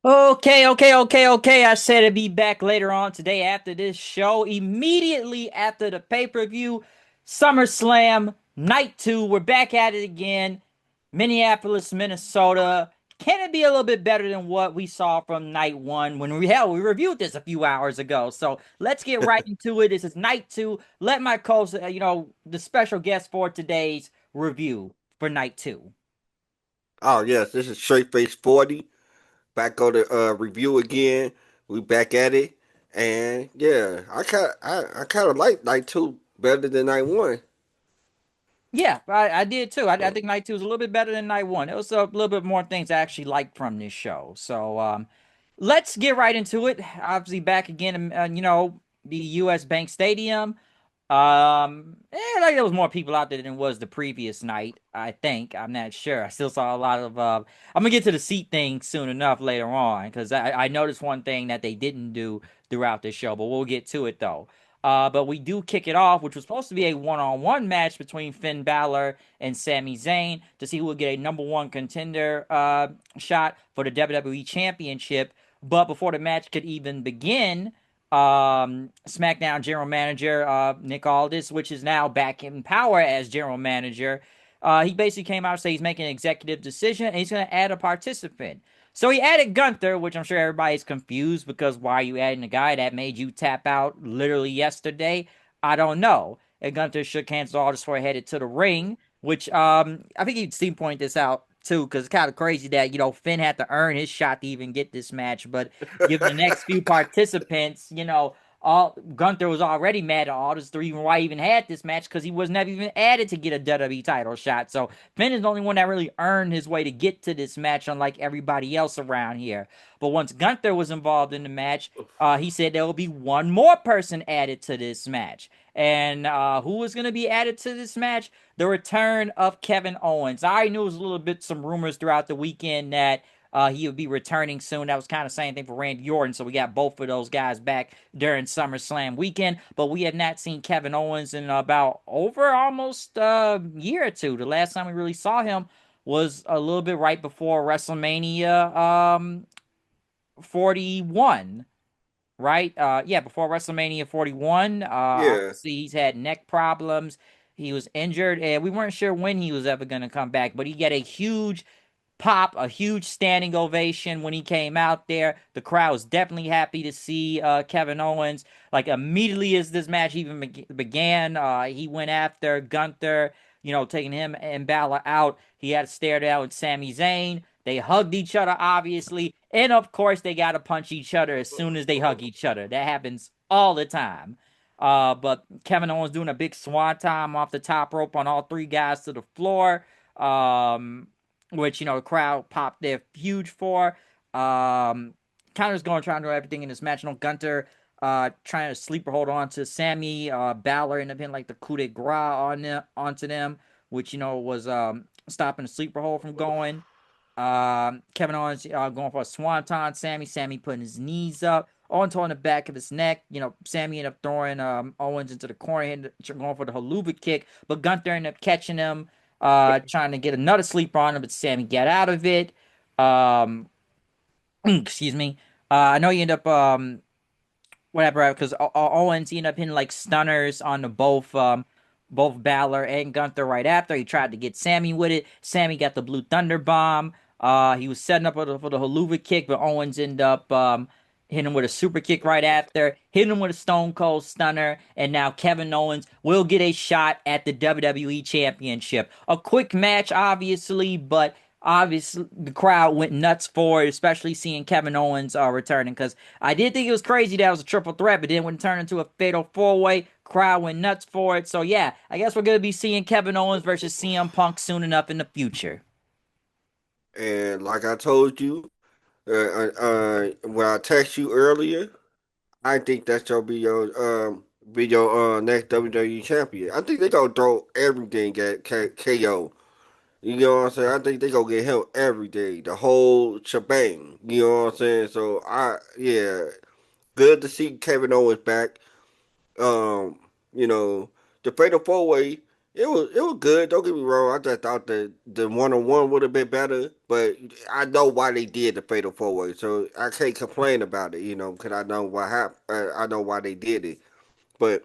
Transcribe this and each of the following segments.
Okay. I said it'd be back later on today after this show. Immediately after the pay-per-view, SummerSlam Night 2. We're back at it again. Minneapolis, Minnesota. Can it be a little bit better than what we saw from Night 1 when we reviewed this a few hours ago? So let's get right into it. This is Night 2. Let my co the special guest for today's review for Night 2. Oh yes, this is Straight Face 40. Back on the review again. We back at it. And yeah, I kinda like night two better than night one. Yeah, I did too. I think night two was a little bit better than night one. It was a little bit more things I actually liked from this show. So let's get right into it. Obviously, back again, the U.S. Bank Stadium. Like there was more people out there than was the previous night. I think I'm not sure. I still saw a lot of. I'm gonna get to the seat thing soon enough later on because I noticed one thing that they didn't do throughout the show, but we'll get to it though. But we do kick it off, which was supposed to be a one-on-one match between Finn Balor and Sami Zayn to see who would get a number one contender shot for the WWE Championship. But before the match could even begin, SmackDown general manager Nick Aldis, which is now back in power as general manager, he basically came out and said he's making an executive decision and he's going to add a participant. So he added Gunther, which I'm sure everybody's confused because why are you adding a guy that made you tap out literally yesterday? I don't know. And Gunther shook hands with Aldis before he headed to the ring, which I think you'd Steve point this out too, because it's kind of crazy that Finn had to earn his shot to even get this match, but given the next few participants, all Gunther was already mad at Aldis the reason why he even had this match because he was never even added to get a WWE title shot. So Finn is the only one that really earned his way to get to this match, unlike everybody else around here. But once Gunther was involved in the match, he said there will be one more person added to this match. And who was going to be added to this match? The return of Kevin Owens. I already knew it was a little bit some rumors throughout the weekend that he would be returning soon. That was kind of the same thing for Randy Orton. So we got both of those guys back during SummerSlam weekend. But we have not seen Kevin Owens in about over almost a year or two. The last time we really saw him was a little bit right before WrestleMania 41, right? Yeah, before WrestleMania 41. Yeah. Obviously, he's had neck problems. He was injured, and we weren't sure when he was ever going to come back. But he got a huge pop, a huge standing ovation when he came out there. The crowd was definitely happy to see Kevin Owens. Like immediately as this match even began, he went after Gunther, taking him and Balor out. He had to stare down with Sami Zayn. They hugged each other, obviously. And of course, they got to punch each other as soon as they hug each other. That happens all the time. But Kevin Owens doing a big swan time off the top rope on all three guys to the floor. Which the crowd popped their huge for. Kind of just going trying to do everything in this match. Gunter trying to sleeper hold on to Sammy. Balor ended up hitting like the coup de grace onto them, which was stopping the sleeper hold from going. Kevin Owens going for a swanton. Sammy putting his knees up. Owens on the back of his neck. Sammy ended up throwing Owens into the corner, going for the haluva kick, but Gunther ended up catching him, trying to get another sleeper on him, but Sammy got out of it. Um, excuse me. I know you end up whatever because Owens he ended up hitting like stunners on the both Balor and Gunther right after. He tried to get Sammy with it. Sammy got the Blue Thunder Bomb. He was setting up for the haluva kick, but Owens ended up hitting him with a super kick right after, hitting him with a Stone Cold Stunner, and now Kevin Owens will get a shot at the WWE Championship. A quick match, obviously, but obviously the crowd went nuts for it, especially seeing Kevin Owens returning. Because I did think it was crazy that it was a triple threat, but then when it turned into a fatal four-way, crowd went nuts for it. So yeah, I guess we're gonna be seeing Kevin Owens versus CM Punk soon enough in the future. And like I told you, when I text you earlier, I think that's gonna be your next WWE champion. I think they gonna throw everything at KO. You know what I'm saying? I think they gonna get him every day, the whole shebang. You know what I'm saying? So yeah, good to see Kevin Owens back. Um, you know, the Fatal Four Way. it was good. Don't get me wrong. I just thought the 1-on-1 would have been better, but I know why they did the fatal 4-way, so I can't complain about it. Because I know what happened. I know why they did it, but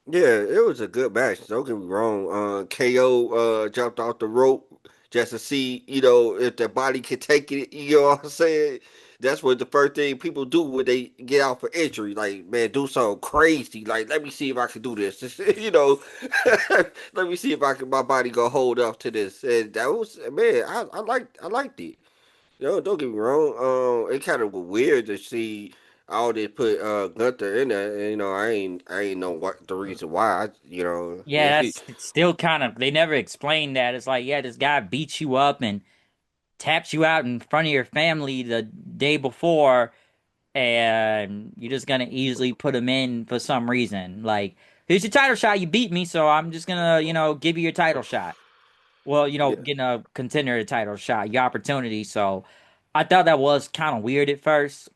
yeah, it was a good match. Don't get me wrong. KO jumped off the rope just to see, if the body could take it. You know what I'm saying? That's what the first thing people do when they get out for injury. Like, man, do something crazy. Like, let me see if I can do this. Let me see if my body gonna hold up to this. And that was, man, I liked it. Don't get me wrong. It kind of was weird to see all they put Gunther in there. And, I ain't know what the reason why. Yeah, that's it's still kind of they never explained that. It's like, yeah, this guy beats you up and taps you out in front of your family the day before, and you're just gonna easily put him in for some reason. Like, here's your title shot. You beat me, so I'm just gonna, give you your title shot. Well, yeah. getting a contender title shot, your opportunity. So I thought that was kind of weird at first,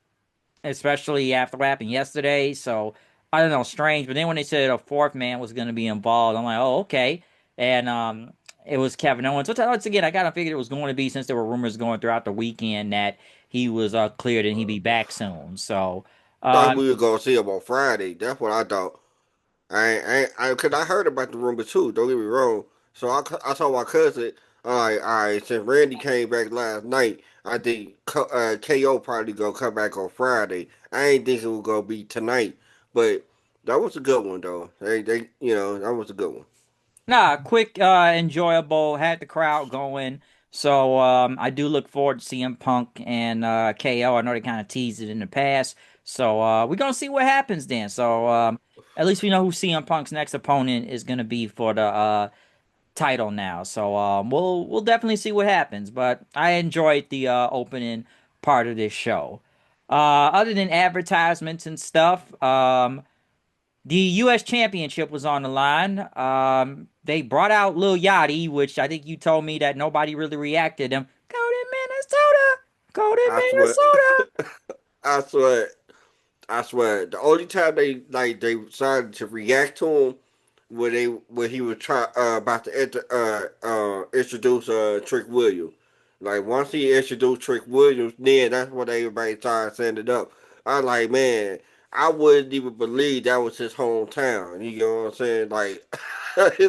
especially after what happened yesterday. So I don't know, strange. But then when they said a fourth man was going to be involved, I'm like, oh, okay. And it was Kevin Owens. Which, once again, I kind of figured it was going to be, since there were rumors going throughout the weekend that he was cleared and he'd be back soon. So Thought um, we were gonna see him on Friday. That's what I thought. Cause I heard about the rumor too. Don't get me wrong. So I told my cousin, all right, since Randy came back last night, I think KO probably gonna come back on Friday. I ain't think it was gonna be tonight, but that was a good one though. That was a good one. nah, quick, enjoyable, had the crowd going. So I do look forward to CM Punk and KO. I know they kind of teased it in the past. So we're gonna see what happens then. So at least we know who CM Punk's next opponent is gonna be for the title now. So we'll definitely see what happens. But I enjoyed the opening part of this show. Other than advertisements and stuff, the U.S. Championship was on the line. They brought out Lil Yachty, which I think you told me that nobody really reacted to him. Go to Minnesota! Go to I swear, Minnesota! I swear, I swear. The only time they decided to react to him when he was about to introduce Trick Williams. Like once he introduced Trick Williams, then that's when everybody started sending it up. I was like, man, I wouldn't even believe that was his hometown. You know what I'm saying? Like,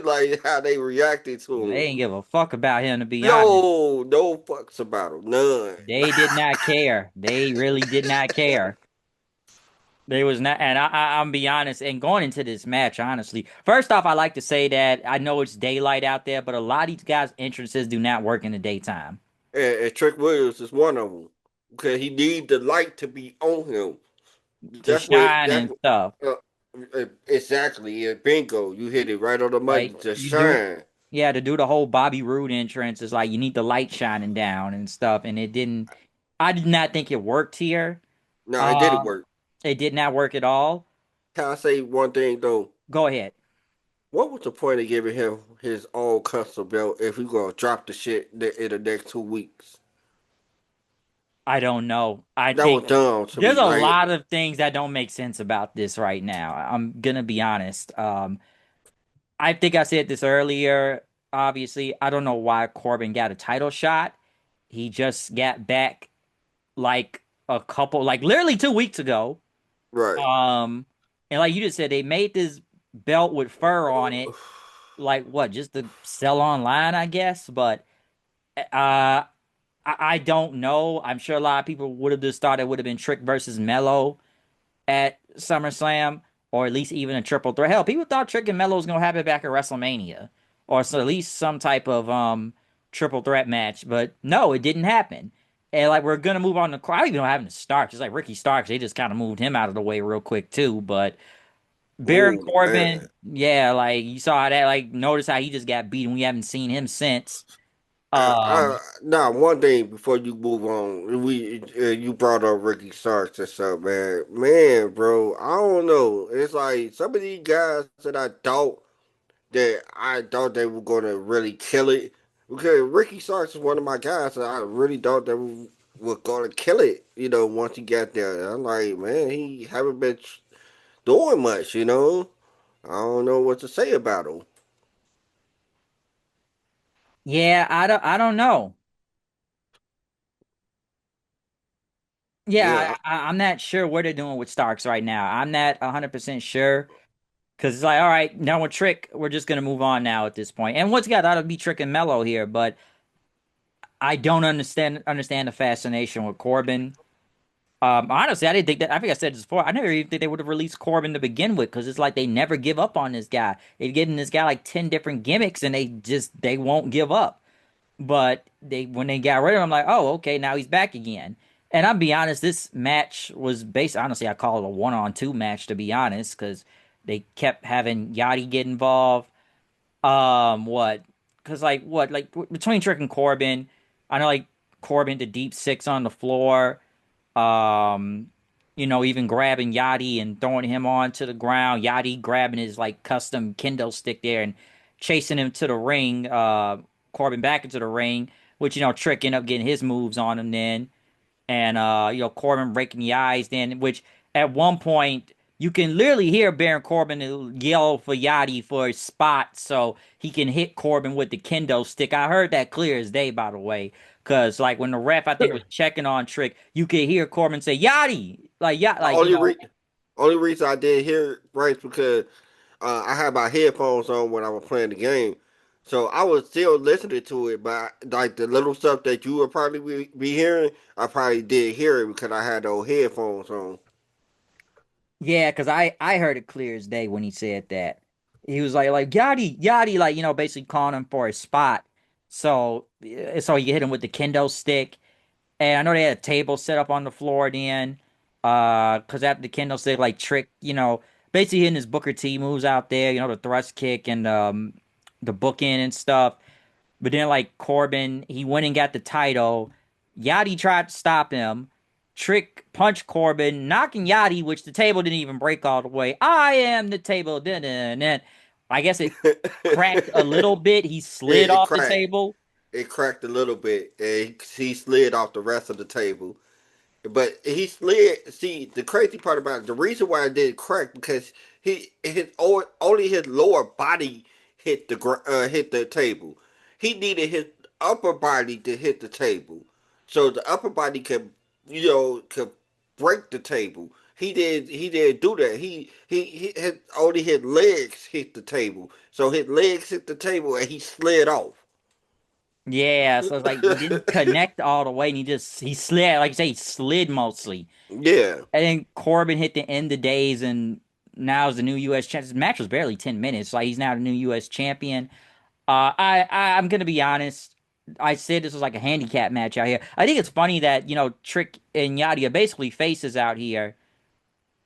like how they reacted to They him. didn't give a fuck about him, to be honest. No fucks about him, none. They did not care. They really did not care. They was not, and I'm be honest. And going into this match, honestly, first off, I like to say that I know it's daylight out there, but a lot of these guys' entrances do not work in the daytime And Trick Williams is one of them because he need the light to be on him. to That's what shine that's and stuff. uh, exactly. Yeah, bingo. You hit it right on the money. Like To you do, shine. yeah, to do the whole Bobby Roode entrance is like you need the light shining down and stuff, and it didn't. I did not think it worked here. No, it didn't Uh, work. it did not work at all. Can I say one thing though? Go ahead. What was the point of giving him his own custom belt if we gonna drop the shit in the next 2 weeks? I don't know. I That think was dumb to there's me. a Like, lot of things that don't make sense about this right now. I'm gonna be honest. I think I said this earlier. Obviously, I don't know why Corbin got a title shot. He just got back like like literally 2 weeks ago. right. Um, and like you just said, they made this belt with fur on it, like what, just to sell online, I guess. But I don't know. I'm sure a lot of people would have just thought it would have been Trick versus Mello at SummerSlam, or at least even a triple threat. Hell, people thought Trick and Mello was gonna happen back at WrestleMania, or so at least some type of triple threat match. But no, it didn't happen. And like we're gonna move on to I don't even know having to start. Just like Ricky Starks, they just kind of moved him out of the way real quick too. But Baron Oh Corbin, man. yeah, like you saw that. Like notice how he just got beaten. We haven't seen him since. Now one thing before you move on, you brought up Ricky Starks and stuff, man. Man, bro, I don't know. It's like some of these guys that I thought they were gonna really kill it because Ricky Starks is one of my guys that I really thought they were gonna kill it. Once he got there, I'm like, man, he haven't been doing much. I don't know what to say about him. Yeah, I don't know. Yeah, Yeah, I'm not sure what they're doing with Starks right now. I'm not 100% sure because it's like, all right, now with Trick, we're just gonna move on now at this point. And once again, that'll be Trick and Mello here, but I don't understand the fascination with Corbin. Honestly, I didn't think that. I think I said this before. I never even think they would have released Corbin to begin with because it's like they never give up on this guy. They've given this guy like 10 different gimmicks and they won't give up. But they when they got rid of him, I'm like, oh, okay, now he's back again. And I'll be honest, this match was based. Honestly, I call it a one-on-two match to be honest, because they kept having Yachty get involved. What? Because between Trick and Corbin, I know like Corbin the deep six on the floor. Um, even grabbing Yachty and throwing him onto the ground. Yachty grabbing his like custom kendo stick there and chasing him to the ring. Corbin back into the ring, which Trick ended up getting his moves on him then, and Corbin breaking the eyes then, which at one point you can literally hear Baron Corbin yell for Yachty for a spot so he can hit Corbin with the kendo stick. I heard that clear as day, by the way, because like when the ref I think was checking on Trick, you could hear Corbin say Yachty, like yeah, the like only reason I did hear it, right, is because I had my headphones on when I was playing the game, so I was still listening to it. But like the little stuff that you would probably be hearing, I probably did hear it because I had those headphones on. yeah, because I heard it clear as day when he said that. He was like Yachty, Yachty, like basically calling him for a spot. So you hit him with the kendo stick. And I know they had a table set up on the floor then. Because after the kendo stick, like Trick, basically hitting his Booker T moves out there, the thrust kick and the bookend and stuff. But then like Corbin, he went and got the title. Yachty tried to stop him. Trick punched Corbin, knocking Yachty, which the table didn't even break all the way. I am the table. And then I guess it cracked a little bit. He slid It off the cracked. table. It cracked a little bit, and he slid off the rest of the table. But he slid. See, the crazy part about it, the reason why it did crack because only his lower body hit the table. He needed his upper body to hit the table, so the upper body could could break the table. He didn't do that. He hit, only his legs hit the table, so his legs hit the table and he slid off. Yeah, so it's like he didn't connect all the way, and he slid, like you say, he slid mostly. Yeah. And then Corbin hit the end of days, and now is the new U.S. champion. This match was barely 10 minutes, like he's now the new U.S. champion. I'm gonna be honest. I said this was like a handicap match out here. I think it's funny that Trick and Yachty are basically faces out here,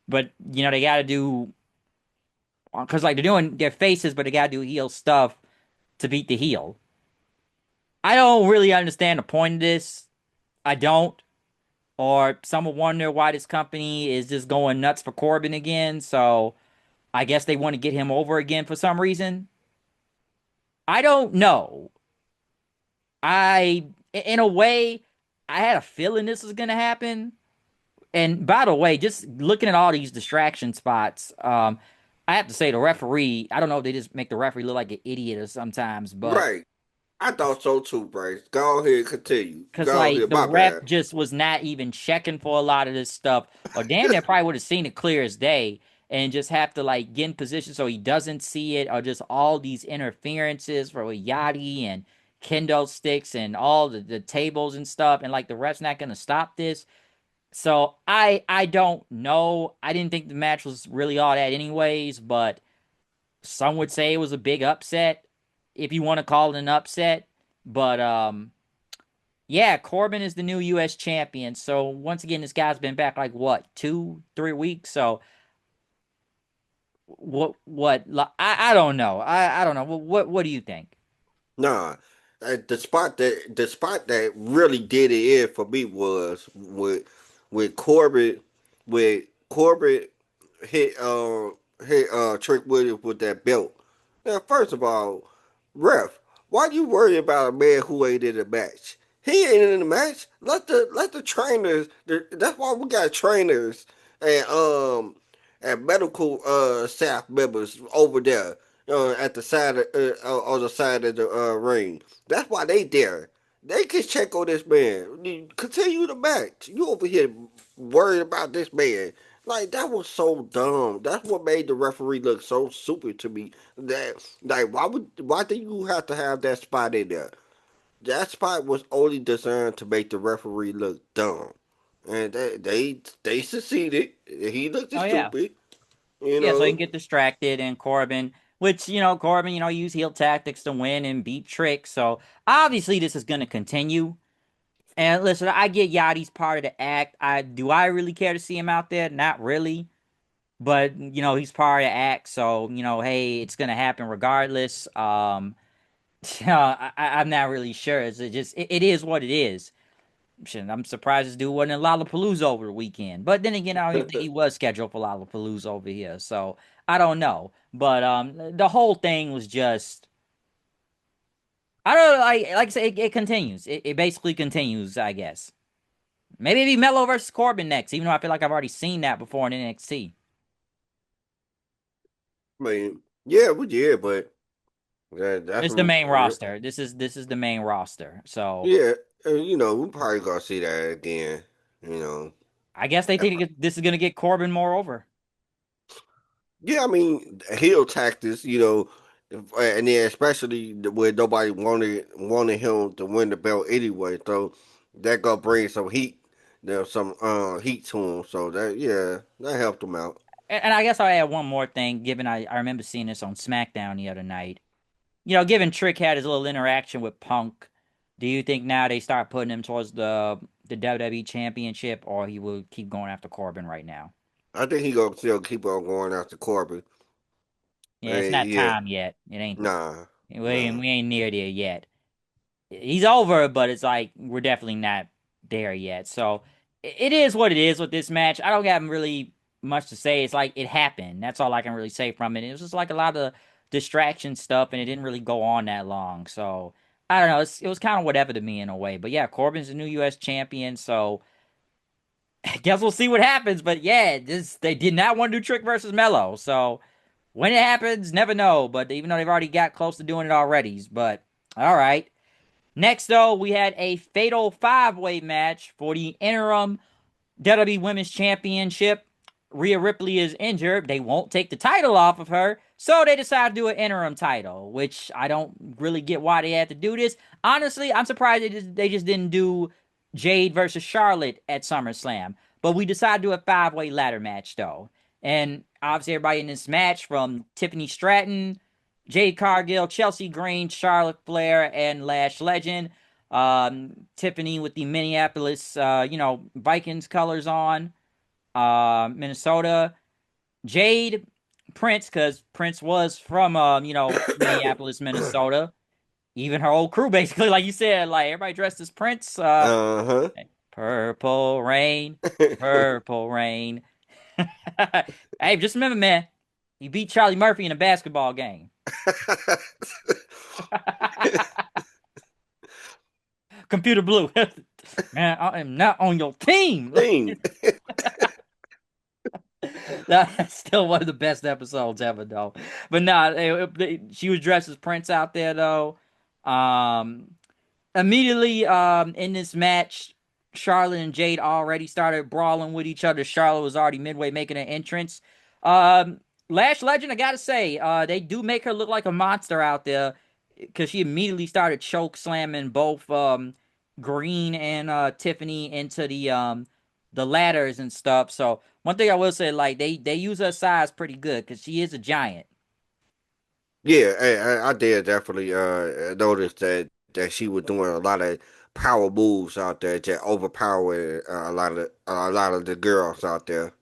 but they got to do because like they're doing their faces, but they got to do heel stuff to beat the heel. I don't really understand the point of this. I don't. Or some will wonder why this company is just going nuts for Corbin again. So I guess they want to get him over again for some reason. I don't know. In a way, I had a feeling this was gonna happen. And by the way, just looking at all these distraction spots, I have to say the referee. I don't know if they just make the referee look like an idiot or sometimes, but Right. I thought so too, Bryce. Go ahead, continue. because Go like ahead, the my ref bad. just was not even checking for a lot of this stuff, or damn, they probably would have seen it clear as day, and just have to like get in position so he doesn't see it, or just all these interferences for Yachty and kendo sticks and all the tables and stuff, and like the ref's not gonna stop this. So I don't know. I didn't think the match was really all that anyways, but some would say it was a big upset, if you want to call it an upset. But yeah, Corbin is the new U.S. champion. So once again, this guy's been back like what, 2, 3 weeks. So I don't know. I don't know. What do you think? Nah, the spot that really did it in for me was with Corbin with Corbin hit Trick Williams with that belt. Now, first of all, ref, why you worry about a man who ain't in the match? He ain't in the match. Let the trainers. That's why we got trainers and medical staff members over there. at the side of on the side of the ring. That's why they there. They can check on this man. Continue the match. You over here worried about this man. Like that was so dumb. That's what made the referee look so stupid to me. That like why do you have to have that spot in there? That spot was only designed to make the referee look dumb, and they succeeded. He looked Oh yeah. stupid, you Yeah, so he can know. get distracted and Corbin, which, Corbin, use heel tactics to win and beat Trick. So obviously this is gonna continue. And listen, I get Yachty's part of the act. I really care to see him out there? Not really. But he's part of the act, so hey, it's gonna happen regardless. I'm not really sure. It is what it is. Shit, I'm surprised this dude wasn't in Lollapalooza over the weekend. But then again, I don't even think he was scheduled for Lollapalooza over here. So I don't know. But the whole thing was just I don't know, like I said, it continues. It basically continues, I guess. Maybe it'd be Melo versus Corbin next, even though I feel like I've already seen that before in NXT. I mean, yeah, we did, but that's It's the main roster. This is the main roster. So yeah. We probably gonna see that again. You know, I guess they think this is gonna get Corbin more over. yeah. I mean, heel tactics. And then especially where nobody wanted him to win the belt anyway. So that gonna bring some heat. There's some heat to him. So that yeah, that helped him out. And I guess I'll add one more thing, given I remember seeing this on SmackDown the other night. Given Trick had his little interaction with Punk, do you think now they start putting him towards the WWE Championship, or he will keep going after Corbin right now? I think he gonna still keep on going after Corbin. Yeah, it's not Yeah, time yet. It ain't. nah, We nah. ain't near there yet. He's over, but it's like we're definitely not there yet. So it is what it is with this match. I don't have really much to say. It's like it happened. That's all I can really say from it. It was just like a lot of distraction stuff, and it didn't really go on that long. So I don't know. It was kind of whatever to me in a way. But yeah, Corbin's the new U.S. champion. So I guess we'll see what happens. But yeah, they did not want to do Trick versus Mello. So when it happens, never know. But even though they've already got close to doing it already, but all right. Next, though, we had a fatal five-way match for the interim WWE Women's Championship. Rhea Ripley is injured. They won't take the title off of her, so they decided to do an interim title, which I don't really get why they had to do this. Honestly, I'm surprised they just didn't do Jade versus Charlotte at SummerSlam. But we decided to do a five-way ladder match, though. And obviously, everybody in this match, from Tiffany Stratton, Jade Cargill, Chelsea Green, Charlotte Flair, and Lash Legend. Tiffany with the Minneapolis, Vikings colors on. Minnesota. Jade, Prince, because Prince was from, Minneapolis, Minnesota. Even her old crew, basically, like you said, like everybody dressed as Prince. Uh Purple Rain, huh. Purple Rain. Hey, just remember, man, he beat Charlie Murphy in a basketball game. Computer Blue. Man, I am not on your team. Thing. That's still one of the best episodes ever, though. But nah, she was dressed as Prince out there, though. Um, Immediately, in this match, Charlotte and Jade already started brawling with each other. Charlotte was already midway making an entrance. Um, Lash Legend, I gotta say, they do make her look like a monster out there because she immediately started choke slamming both Green and Tiffany into the ladders and stuff. So one thing I will say, like they use her size pretty good because she is a giant. Yeah, I did definitely notice that she was doing a lot of power moves out there, just overpowering a lot of the girls out there.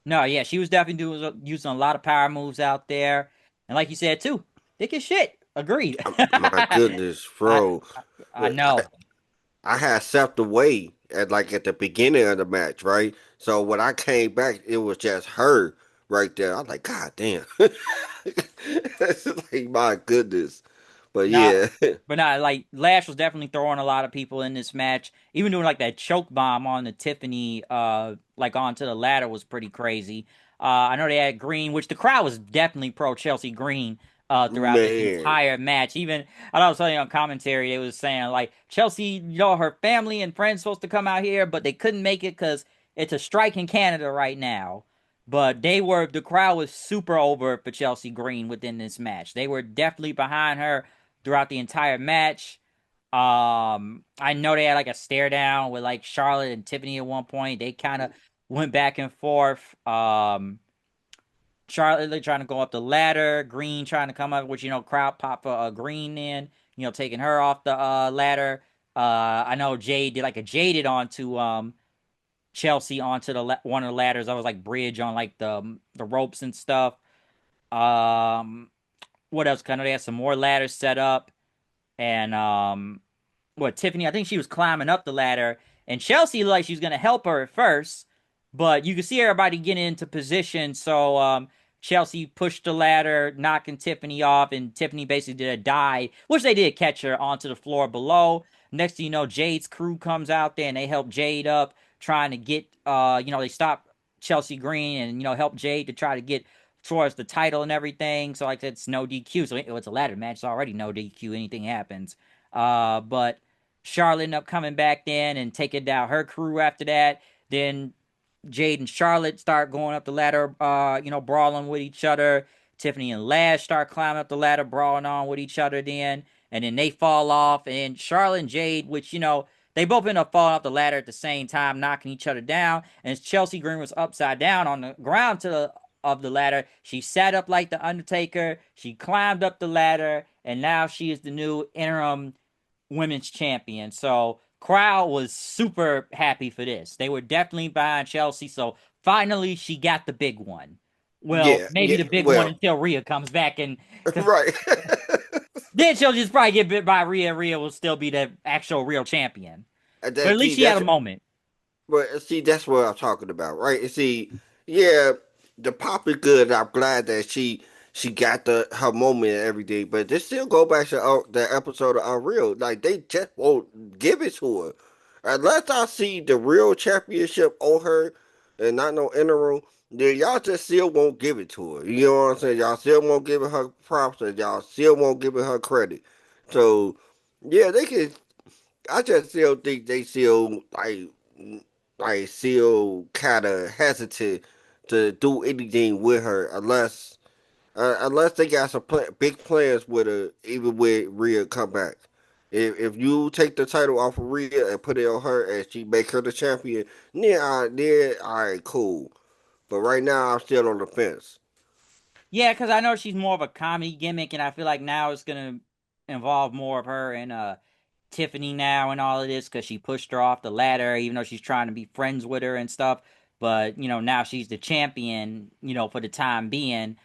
No, yeah, she was definitely using a lot of power moves out there, and like you said too, thick as shit. Agreed. My goodness, I, bro. I I, know. I had stepped away at the beginning of the match, right? So when I came back, it was just her right there. I'm like, God damn. It's like my goodness. But Not, yeah. but not like Lash was definitely throwing a lot of people in this match. Even doing like that choke bomb on the Tiffany, like onto the ladder was pretty crazy. I know they had Green, which the crowd was definitely pro Chelsea Green. throughout this Man. entire match. Even I was telling you on commentary, they was saying like Chelsea, her family and friends supposed to come out here, but they couldn't make it because it's a strike in Canada right now. But the crowd was super over for Chelsea Green within this match. They were definitely behind her throughout the entire match. I know they had like a stare down with like Charlotte and Tiffany at one point. They kind of went back and forth. Charlotte trying to go up the ladder, Green trying to come up, which crowd pop Green in, taking her off the ladder. I know Jade did like a jaded onto Chelsea onto one of the ladders. I was like bridge on like the ropes and stuff. Um, what else? Kind of they had some more ladders set up, and Tiffany, I think she was climbing up the ladder, and Chelsea looked like she was gonna help her at first, but you could see everybody getting into position. So Chelsea pushed the ladder, knocking Tiffany off, and Tiffany basically did a dive, which they did catch her onto the floor below. Next thing you know, Jade's crew comes out there and they help Jade up, trying to get they stop Chelsea Green and help Jade to try to get towards the title and everything. So like it's no DQ. So it's a ladder match. It's already no DQ. Anything happens. But Charlotte ended up coming back then and taking down her crew after that. Then Jade and Charlotte start going up the ladder, brawling with each other. Tiffany and Lash start climbing up the ladder, brawling on with each other then. And then they fall off. And Charlotte and Jade, which, they both end up falling off the ladder at the same time, knocking each other down. And Chelsea Green was upside down on the ground of the ladder. She sat up like the Undertaker. She climbed up the ladder. And now she is the new interim women's champion. So crowd was super happy for this. They were definitely behind Chelsea. So finally she got the big one. Well, Yeah, maybe yeah. the big one Well, until Rhea comes back and because right. then she'll just probably get bit by Rhea. Rhea will still be the actual real champion. And But that, at least see, she had a that's moment. that's what I'm talking about, right? And see, yeah, the pop is good. I'm glad that she got the her moment and everything, but this still go back to the episode of Unreal. Like they just won't give it to her unless I see the real championship on her and not no interim. Then y'all just still won't give it to her. You know what I'm saying? Y'all still won't give her props, and y'all still won't give her credit. So yeah, they can. I just still think they still still kind of hesitant to do anything with her unless they got some big plans with her, even with Rhea come back. If you take the title off of Rhea and put it on her and she make her the champion, then all right, cool. But right now I'm still on the fence. Yeah, because I know she's more of a comedy gimmick, and I feel like now it's gonna involve more of her and Tiffany now and all of this because she pushed her off the ladder, even though she's trying to be friends with her and stuff. But now she's the champion. For the time being,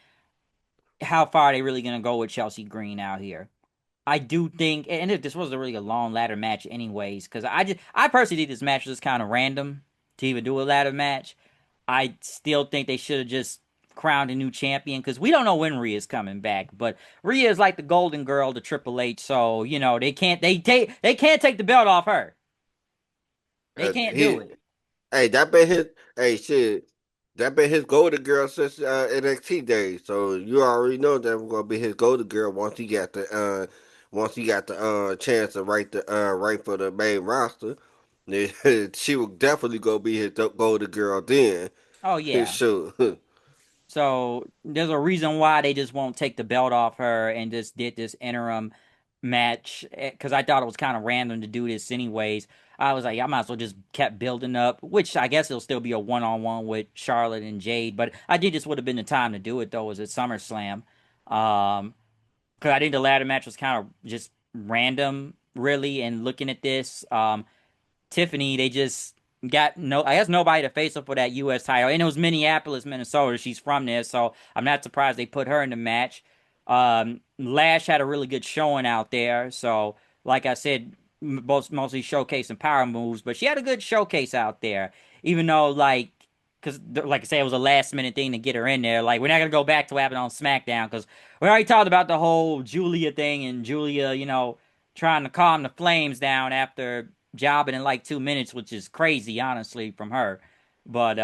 how far are they really gonna go with Chelsea Green out here? I do think, and this was a really a long ladder match, anyways, because I personally think this match was kind of random to even do a ladder match. I still think they should have just crowned a new champion because we don't know when Rhea's coming back. But Rhea is like the golden girl to Triple H, so they can't take the belt off her. They can't do He it. Hey, that been his. Hey, shit, that been his golden girl since NXT days. So you already know that was gonna be his golden girl once he got the chance to write for the main roster. Then she was definitely gonna be his golden girl then. Oh yeah. Sure. So there's a reason why they just won't take the belt off her and just did this interim match because I thought it was kind of random to do this anyways. I was like, I might as well just kept building up, which I guess it'll still be a one-on-one with Charlotte and Jade, but I did just would have been the time to do it though, was at SummerSlam. Because I think the ladder match was kind of just random, really, and looking at this. Tiffany, they just got I guess nobody to face up for that U.S. title. And it was Minneapolis, Minnesota. She's from there, so I'm not surprised they put her in the match. Lash had a really good showing out there, so like I said, mostly showcasing power moves, but she had a good showcase out there, even though because like I said, it was a last minute thing to get her in there. Like we're not gonna go back to what happened on SmackDown because we already talked about the whole Julia thing and Julia, trying to calm the flames down after jobbing in like 2 minutes, which is crazy, honestly, from her. But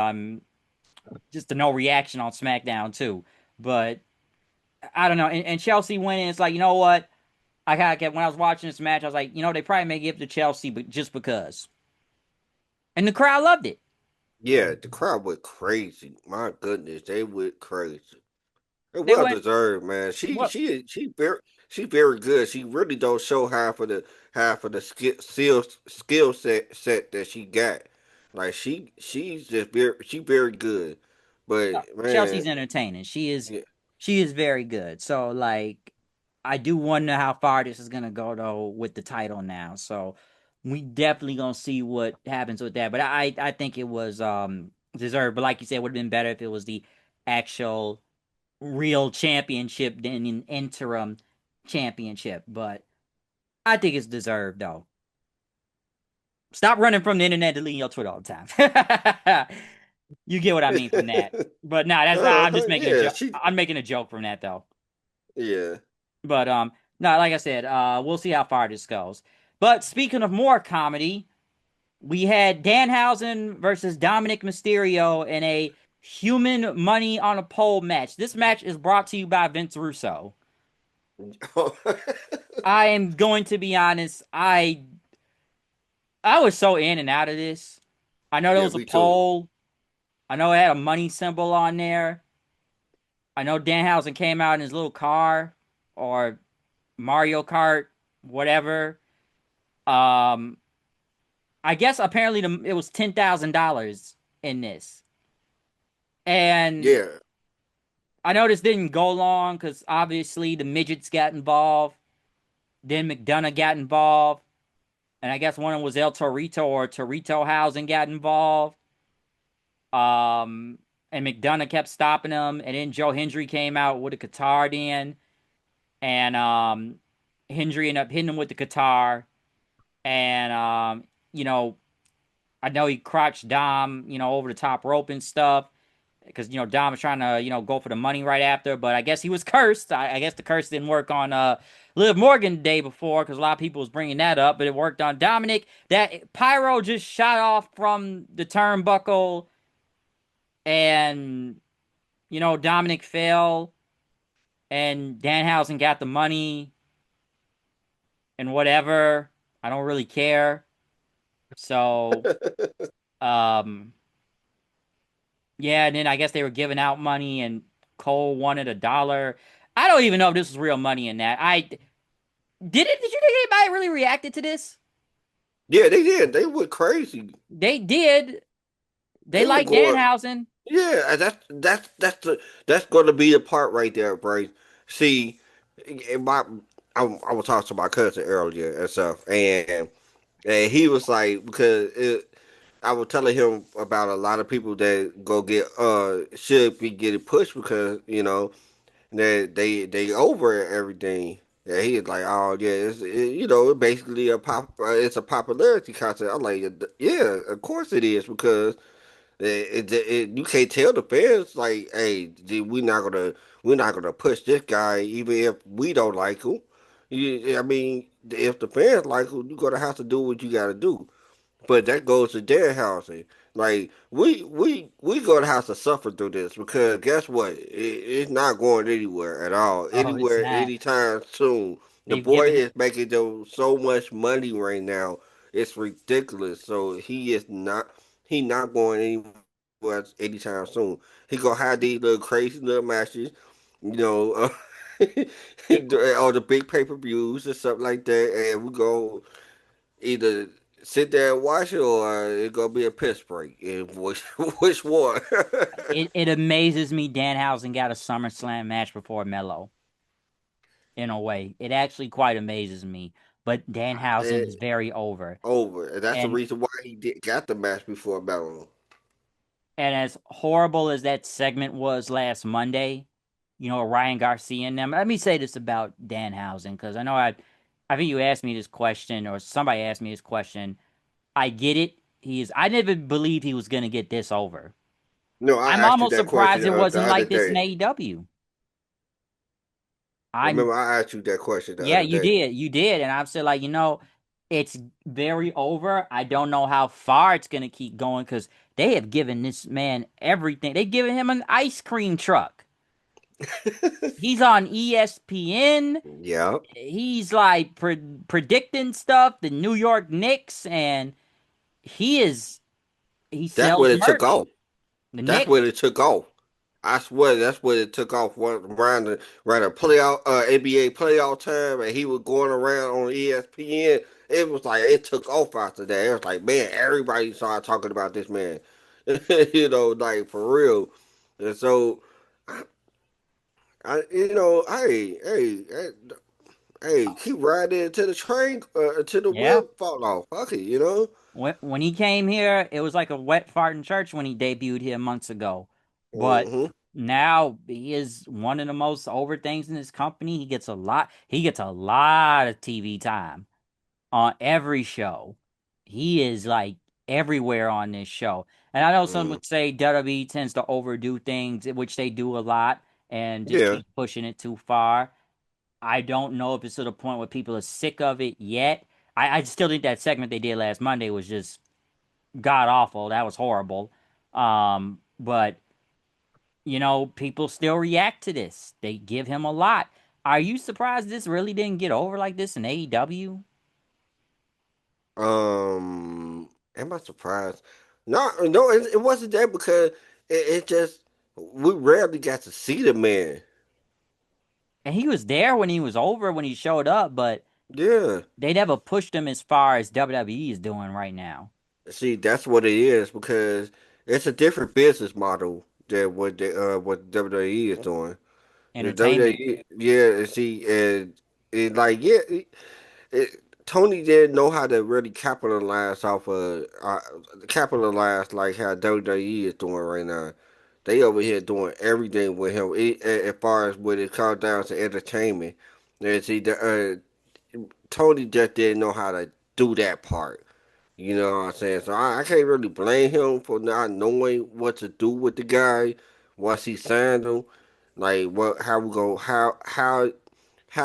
just a no reaction on SmackDown too. But I don't know. And Chelsea winning, it's like, you know what? I kind of kept when I was watching this match, I was like, they probably may give it to Chelsea, but just because. And the crowd loved it. Yeah, the crowd went crazy. My goodness, they went crazy. It They well went, deserved, man. She what? she she very good. She really don't show half of the skill set that she got. Like she's just very good. No, But Chelsea's man, entertaining. yeah, She is very good. So like, I do wonder how far this is gonna go though with the title now. So we definitely gonna see what happens with that. But I think it was deserved. But like you said, it would have been better if it was the actual real championship than an interim championship. But I think it's deserved though. Stop running from the internet, deleting your Twitter all the time. You get what I mean from that. But nah, that's I'm just making a yeah, joke. I'm making a joke from that though. yeah. But no, like I said, we'll see how far this goes. But speaking of more comedy, we had Danhausen versus Dominic Mysterio in a human money on a pole match. This match is brought to you by Vince Russo. I am going to be honest, I was so in and out of this. I know there Yeah, was a me too. pole. I know it had a money symbol on there. I know Danhausen came out in his little car or Mario Kart, whatever. Um, I guess apparently it was $10,000 in this, and Yeah. I know this didn't go long because obviously the midgets got involved. Then McDonough got involved, and I guess one of them was El Torito or Torito Housing got involved. Um, and McDonough kept stopping him, and then Joe Hendry came out with a guitar then, and Hendry ended up hitting him with the guitar, and you know, I know he crotched Dom, over the top rope and stuff because Dom was trying to go for the money right after, but I guess he was cursed. I guess the curse didn't work on Liv Morgan the day before because a lot of people was bringing that up, but it worked on Dominic. That pyro just shot off from the turnbuckle, and Dominic fell, and Danhausen got the money and whatever. I don't really care. So, um, yeah, and then I guess they were giving out money, and Cole wanted $1. I don't even know if this was real money in that. I did it. Did you think anybody really reacted to this? Yeah, they did. They went crazy. They did. They They were like going. Danhausen. Yeah, that's going to be the part right there, Bray. See, my I was talking to my cousin earlier and stuff, and he was like I was telling him about a lot of people that go get should be getting pushed because they over everything. And he was like, oh yeah, it's basically it's a popularity contest. I'm like, yeah, of course it is because you can't tell the fans like, hey, we're not gonna push this guy even if we don't like him. I mean, if the fans like him, you're gonna have to do what you gotta do. But that goes to their housing. Like we gonna have to suffer through this because guess what? It's not going anywhere at all. Oh, it's Anywhere, not. anytime soon. The They've boy given it. is making them so much money right now. It's ridiculous. So he not going anywhere anytime soon. He gonna have these little crazy little matches, you know, or the big pay-per-views or something like that, and we go either sit there and watch it or it's gonna be a piss break. And which which one? It amazes me Danhausen got a SummerSlam match before Mello. In a way, it actually quite amazes me. But Danhausen is it, very over, over. And that's the and reason why got the match before Battle. And as horrible as that segment was last Monday, Ryan Garcia and them. Let me say this about Danhausen because I think you asked me this question or somebody asked me this question. I get it. I never believed he was gonna get this over. No, I I'm asked you almost that surprised question it the wasn't other like this in day. AEW. I'm Remember, I asked you that question the Yeah, other you day. did, and I'm still like, it's very over. I don't know how far it's gonna keep going because they have given this man everything. They've given him an ice cream truck. He's on ESPN. Yeah, He's like predicting stuff, the New York Knicks, and he is he that's sells what it took merch. off. The That's Knicks. what it took off. I swear that's what it took off around the playoff NBA playoff time, and he was going around on ESPN. It was like it took off after that. It was like, man, everybody started talking about this man. Like for real. And so, hey, keep riding until the train, until the Yeah. wheel fall off. Fuck it. When he came here, it was like a wet fart in church when he debuted here months ago. But Hmm. now he is one of the most over things in his company. He gets a lot of TV time on every show. He is like everywhere on this show. And I know some Hmm. would say WWE tends to overdo things, which they do a lot, and just Yeah. keep pushing it too far. I don't know if it's to the point where people are sick of it yet. I still think that segment they did last Monday was just god awful. That was horrible. But people still react to this. They give him a lot. Are you surprised this really didn't get over like this in AEW? Am I surprised? No, no, it wasn't that because it just we rarely got to see the man. And he was there when he was over when he showed up, but Yeah, they never pushed him as far as WWE is doing right now. see, that's what it is because it's a different business model than what WWE is doing. The Entertainment. WWE, yeah, and see, and like Tony didn't know how to really capitalize like how WWE is doing right now. They over here doing everything with him, as far as when it comes down to entertainment. And see, Tony just didn't know how to do that part. You know what I'm saying? So I can't really blame him for not knowing what to do with the guy once he signed him. Like what? How we go? How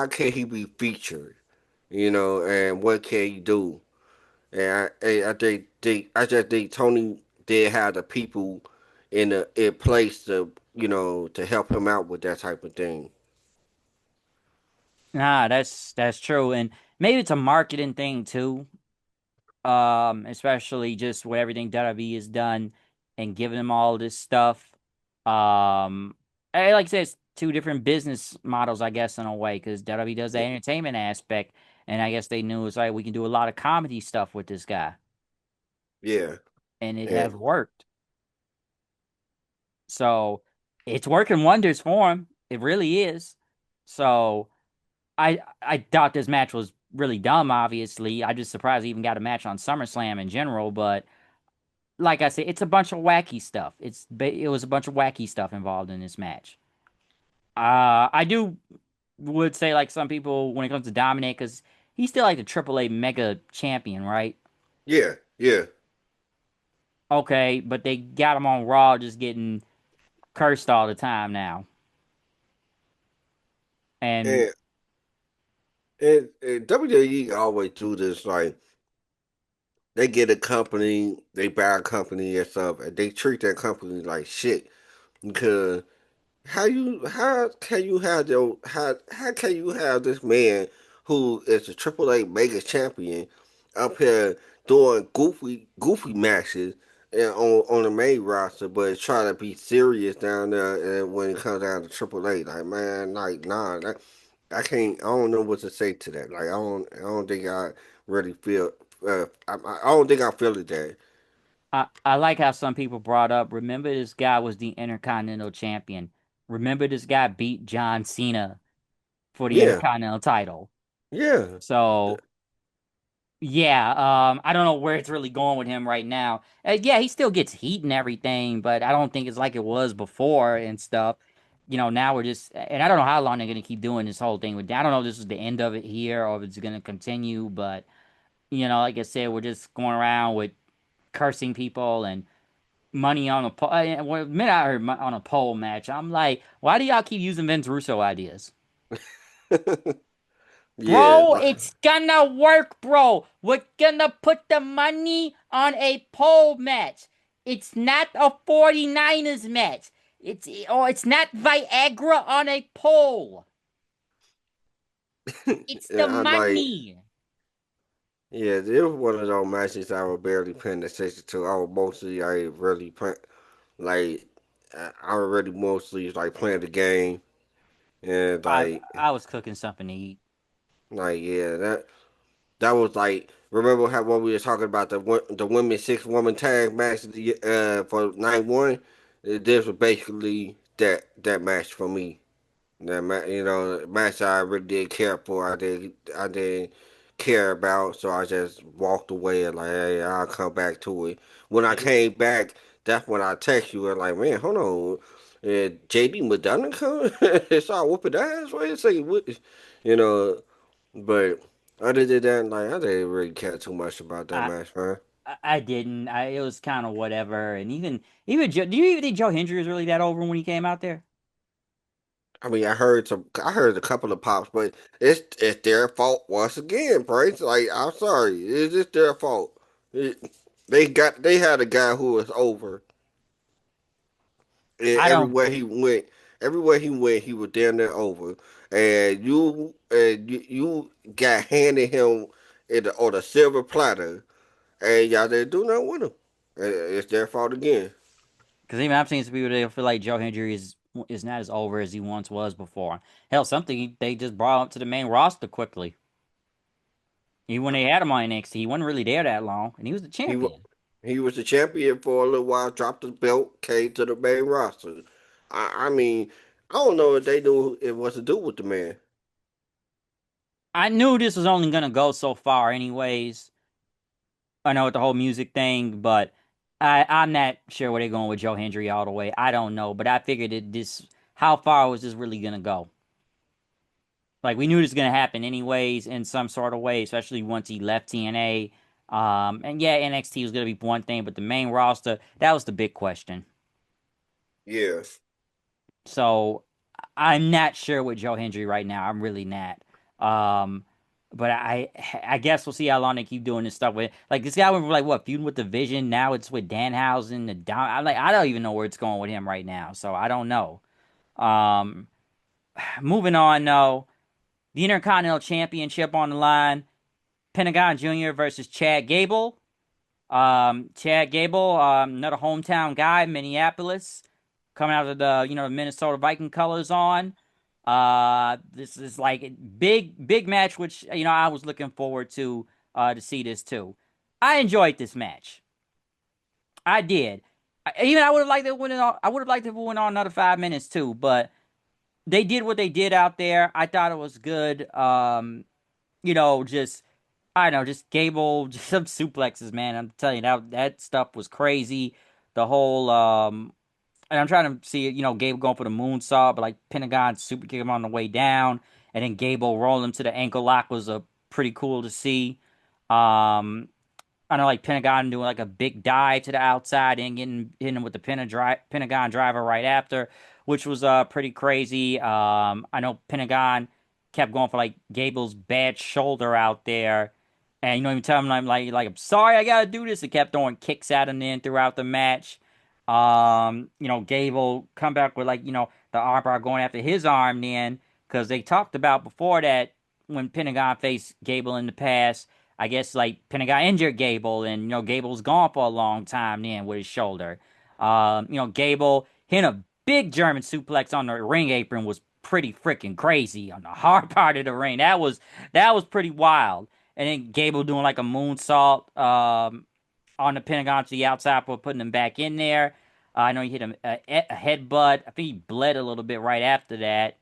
can he be featured? And what can he do? And I just think Tony did have the people in place to help him out with that type of thing. Nah, that's true. And maybe it's a marketing thing too. Especially just with everything WWE has done and giving them all this stuff. Like I said, it's two different business models, I guess, in a way, because WWE does the entertainment aspect, and I guess they knew it's like we can do a lot of comedy stuff with this guy, Yeah, and it yeah, has worked. So it's working wonders for him. It really is. So I thought this match was really dumb, obviously. I'm just surprised he even got a match on SummerSlam in general, but like I said, it's a bunch of wacky stuff. It was a bunch of wacky stuff involved in this match. I do would say like some people when it comes to Dominic, because he's still like the AAA Mega Champion, right? yeah, yeah. Okay, but they got him on Raw, just getting cursed all the time now. And And and WWE always do this like they get a company, they buy a company and stuff, and they treat that company like shit because how can you have this man who is a AAA mega champion up here doing goofy matches and on the main roster, but trying to be serious down there and when it comes down to AAA? Like man, like nah, I can't. I don't know what to say to that. Like I don't think I really feel. I don't think I feel it that. I like how some people brought up, remember this guy was the Intercontinental Champion. Remember this guy beat John Cena for the Yeah, Intercontinental title. yeah, So yeah, I don't know where it's really going with him right now. Yeah, he still gets heat and everything, but I don't think it's like it was before and stuff. Now we're just, and I don't know how long they're gonna keep doing this whole thing with. I don't know if this is the end of it here or if it's gonna continue, but like I said, we're just going around with cursing people and money on a pole. When the minute I heard on a pole match, I'm like, why do y'all keep using Vince Russo ideas? yeah. Bro, it's gonna work, bro. We're gonna put the money on a pole match. It's not a 49ers match. it's not Viagra on a pole. It's the I like, money. yeah, it was one of those matches I was barely paying attention to. I was mostly, I really play, like, I was really mostly like playing the game and I I was cooking something to eat. yeah, that was like, remember how when we were talking about the women's 6 woman tag match for night one? This was basically that match for me. That match I really did care for. I didn't care about, so I just walked away and like, hey, I'll come back to it. When I It, came back, that's when I text you and like, man, hold on, JD Madonna come, start whooping ass. Wait a second, what? You know, but other than that, like, I didn't really care too much about that I match, man. I didn't. It was kind of whatever. And even Joe, do you even think Joe Hendry was really that over when he came out there? I mean, I heard a couple of pops, but it's their fault once again, Bryce. Like, I'm sorry, it's just their fault. It, they had a guy who was over, and I don't everywhere he went, he was damn near over. And you got handed him on a silver platter, and y'all didn't do nothing with him. It's their fault again. because even I've seen some people that feel like Joe Hendry is not as over as he once was before. Hell, something they just brought up to the main roster quickly. Even when they had him on NXT, he wasn't really there that long, and he was the He wa- champion. he was the champion for a little while, dropped the belt, came to the main roster. I mean, I don't know if they knew it what to do with the man. I knew this was only gonna go so far, anyways. I know with the whole music thing, but I'm not sure where they're going with Joe Hendry all the way. I don't know, but I figured that this how far was this really gonna go? Like we knew this was gonna happen anyways in some sort of way, especially once he left TNA. And yeah, NXT was gonna be one thing, but the main roster, that was the big question. Yeah, So I'm not sure with Joe Hendry right now. I'm really not. Um, but I guess we'll see how long they keep doing this stuff with. Like this guy went from like what feuding with the Vision. Now it's with Danhausen. The down. I don't even know where it's going with him right now. So I don't know. Um, moving on though, the Intercontinental Championship on the line. Pentagon Jr. versus Chad Gable. Chad Gable, another hometown guy, Minneapolis, coming out of the Minnesota Viking colors on. This is like a big match, which I was looking forward to see this too. I enjoyed this match. I did. I would have liked it win on. I would have liked it win on another 5 minutes too, but they did what they did out there. I thought it was good. Just I don't know, just Gable, just some suplexes, man. I'm telling you that stuff was crazy. The whole and I'm trying to see, Gable going for the moonsault, but like Pentagon super kick him on the way down, and then Gable rolling him to the ankle lock was a pretty cool to see. Um, I know like Pentagon doing like a big dive to the outside and hitting him with the Pentagon driver right after, which was pretty crazy. I know Pentagon kept going for like Gable's bad shoulder out there, and even telling him like I'm sorry I gotta do this. He kept throwing kicks at him then throughout the match. Gable come back with like the armbar going after his arm then because they talked about before that when Pentagon faced Gable in the past. I guess like Pentagon injured Gable, and Gable's gone for a long time then with his shoulder. Gable hitting a big German suplex on the ring apron was pretty freaking crazy on the hard part of the ring. That was pretty wild. And then Gable doing like a moonsault on the Pentagon to the outside for putting him back in there. I know he hit a headbutt. I think he bled a little bit right after that.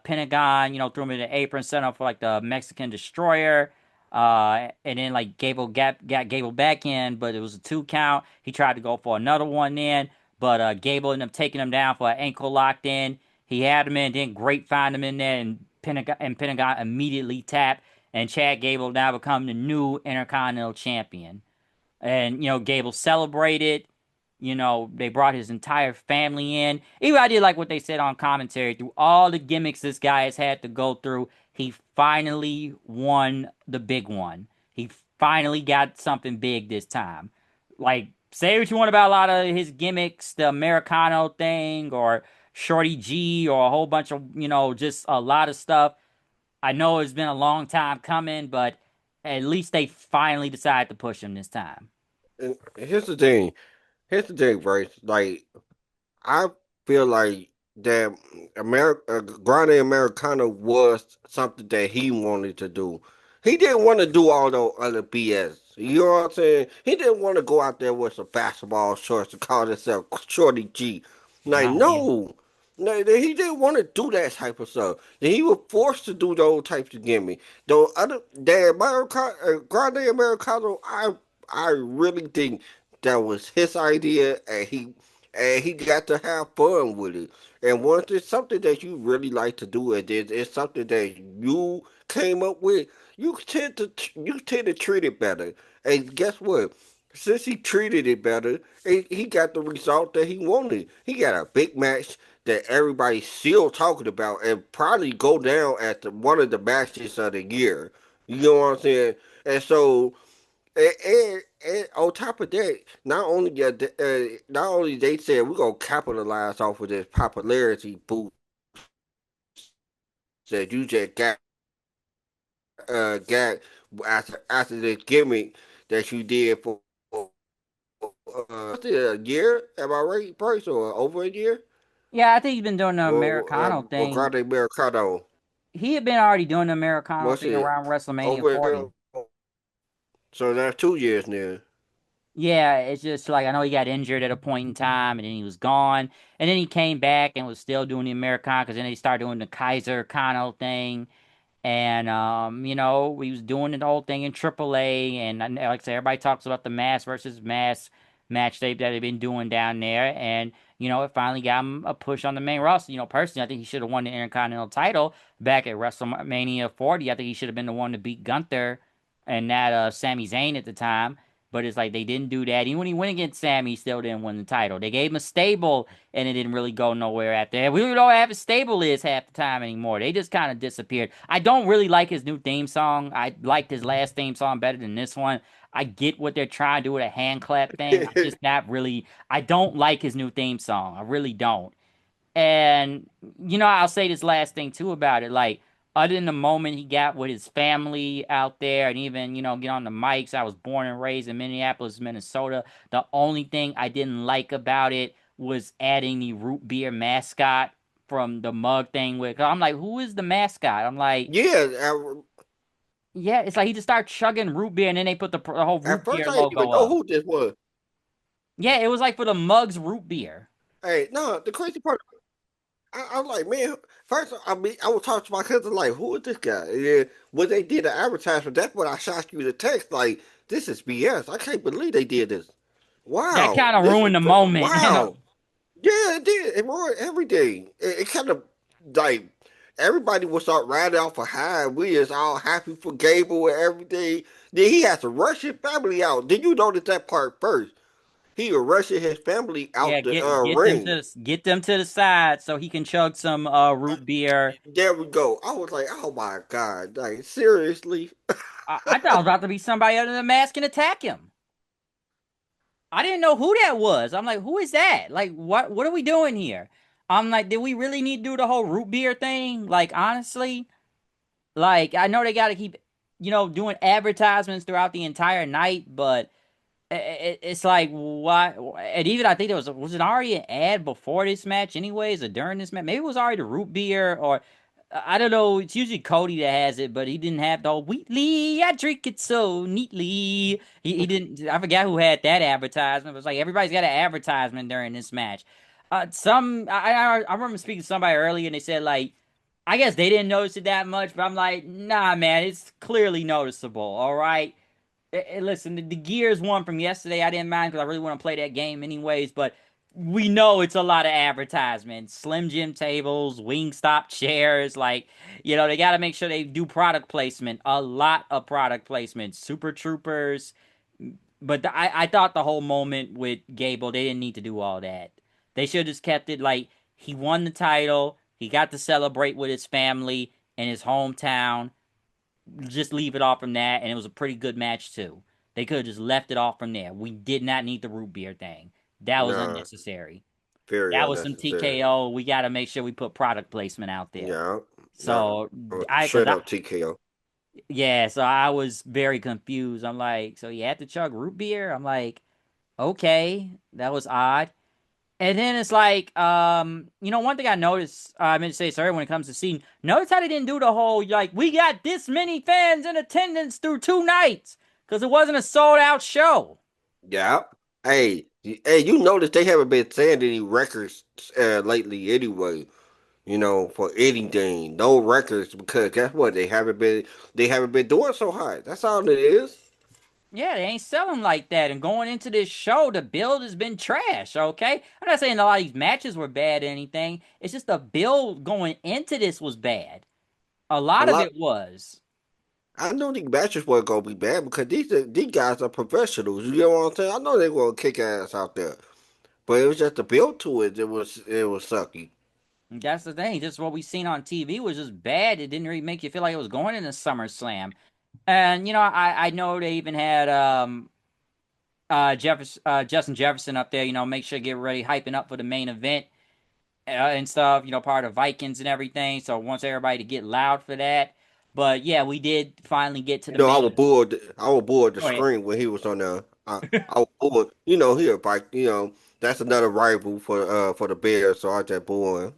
Pentagon, threw him in the apron, set up for like the Mexican Destroyer. And then like Gable got Gable back in, but it was a 2 count. He tried to go for another one then, but Gable ended up taking him down for an ankle locked in. He had him in, then Great found him in there, and Pentagon immediately tapped, and Chad Gable now become the new Intercontinental Champion. And Gable celebrated. They brought his entire family in. Even I did like what they said on commentary. Through all the gimmicks this guy has had to go through, he finally won the big one. He finally got something big this time. Like say what you want about a lot of his gimmicks, the Americano thing, or Shorty G, or a whole bunch of, just a lot of stuff. I know it's been a long time coming, but at least they finally decided to push him this time. And here's the thing. Here's the thing, Bryce. Like I feel like that Grande Americana was something that he wanted to do. He didn't want to do all the other BS. You know what I'm saying? He didn't want to go out there with some basketball shorts and call himself Shorty G. Like, Oh, yeah. no. No, he didn't want to do that type of stuff. He was forced to do those types of gimmicks. Though other Grande Americano, I really think that was his idea, and he got to have fun with it. And once it's something that you really like to do, and it's something that you came up with, you tend to treat it better. And guess what? Since he treated it better, he got the result that he wanted. He got a big match that everybody's still talking about, and probably go down as one of the matches of the year. You know what I'm saying? And so and on top of that, not only they said we're gonna capitalize off of this popularity boost that you just got after the gimmick that you did for a year. Am I right, Bryce? Or over a year? Yeah, I think he's been doing the Americano Or thing. Grande Mercado? He had been already doing the Americano What's thing it around WrestleMania over? 40. So that's 2 years now. Yeah, it's just like I know he got injured at a point in time and then he was gone. And then he came back and was still doing the Americano because then they started doing the Kaiser Kano thing. And we was doing the whole thing in AAA, and like I said, everybody talks about the mass versus mass match that they've been doing down there, and it finally got him a push on the main roster. Personally, I think he should have won the Intercontinental title back at WrestleMania 40. I think he should have been the one to beat Gunther and that Sami Zayn at the time. But it's like they didn't do that. Even when he went against Sammy, he still didn't win the title. They gave him a stable, and it didn't really go nowhere after that. We don't know how stable is half the time anymore. They just kind of disappeared. I don't really like his new theme song. I liked his last theme song better than this one. I get what they're trying to do with a hand clap thing. I'm just not really. I don't like his new theme song. I really don't. And I'll say this last thing too about it. Like, other than the moment he got with his family out there, and even get on the mics. I was born and raised in Minneapolis, Minnesota. The only thing I didn't like about it was adding the root beer mascot from the mug thing. With I'm like, who is the mascot? I'm like, Yeah, yeah, it's like he just started chugging root beer, and then they put the whole root at first beer I didn't logo even know up. who this was. Yeah, it was like for the mugs root beer. Hey, no, the crazy part, I'm like, man, first, I mean, I was talking to my cousin, like, who is this guy? And then when they did the advertisement, that's when I shot you the text, like, this is BS. I can't believe they did this. That Wow, kind of this is, ruined the moment. wow. Yeah, it did. It ruined everything. It kind of, like, everybody was start riding off a high. We is all happy for Gable and everything. Then he has to rush his family out. Did you notice that part first? He was rushing his family Yeah, out the get ring. get them to the side so he can chug some root beer. There we go. I was like, oh my God, like seriously? I thought it was about to be somebody under the mask and attack him. I didn't know who that was. I'm like, who is that? Like, what are we doing here? I'm like, did we really need to do the whole root beer thing? Like, honestly, like I know they got to keep, doing advertisements throughout the entire night, but it's like why? And even I think there was it already an ad before this match, anyways, or during this match? Maybe it was already the root beer, or I don't know. It's usually Cody that has it, but he didn't have the whole Wheatley. I drink it so neatly. He didn't. I forgot who had that advertisement. It was like everybody's got an advertisement during this match. I remember speaking to somebody earlier, and they said like. I guess they didn't notice it that much, but I'm like, nah, man, it's clearly noticeable. All right, listen, the Gears one from yesterday, I didn't mind because I really want to play that game anyways. But we know it's a lot of advertisements, Slim Jim tables, Wingstop chairs. Like, they got to make sure they do product placement. A lot of product placement. Super Troopers. But I thought the whole moment with Gable, they didn't need to do all that. They should have just kept it like he won the title. He got to celebrate with his family in his hometown. Just leave it off from that, and it was a pretty good match too. They could have just left it off from there. We did not need the root beer thing. That was Nah, unnecessary. very That was some unnecessary. TKO. We got to make sure we put product placement out there. Yeah, nah, So cause straight up TKO. yeah, so I was very confused. I'm like, so you had to chug root beer? I'm like, okay, that was odd. And then it's like, one thing I noticed, I meant to say, sorry, when it comes to seating, notice how they didn't do the whole, like, we got this many fans in attendance through 2 nights because it wasn't a sold out show. Yeah. Hey, you notice they haven't been saying any records lately anyway. For anything, no records because guess what? They haven't been doing so hot. That's all it is. Yeah, they ain't selling like that. And going into this show, the build has been trash, okay? I'm not saying a lot of these matches were bad or anything. It's just the build going into this was bad. A A lot of lot. it was. I know these matches weren't gonna be bad because these guys are professionals. You know what I'm saying? I know they're gonna kick ass out there, but it was just the build to it. It was sucky. That's the thing. Just what we seen on TV was just bad. It didn't really make you feel like it was going into SummerSlam. And I know they even had Justin Jefferson up there. Make sure to get ready, hyping up for the main event and stuff. Part of Vikings and everything. So wants everybody to get loud for that. But yeah, we did finally get to the I main. was bored. I was bored the Go ahead. screen when he was on there. I was bored. He a bike. That's another rival for the Bears. So I just bored.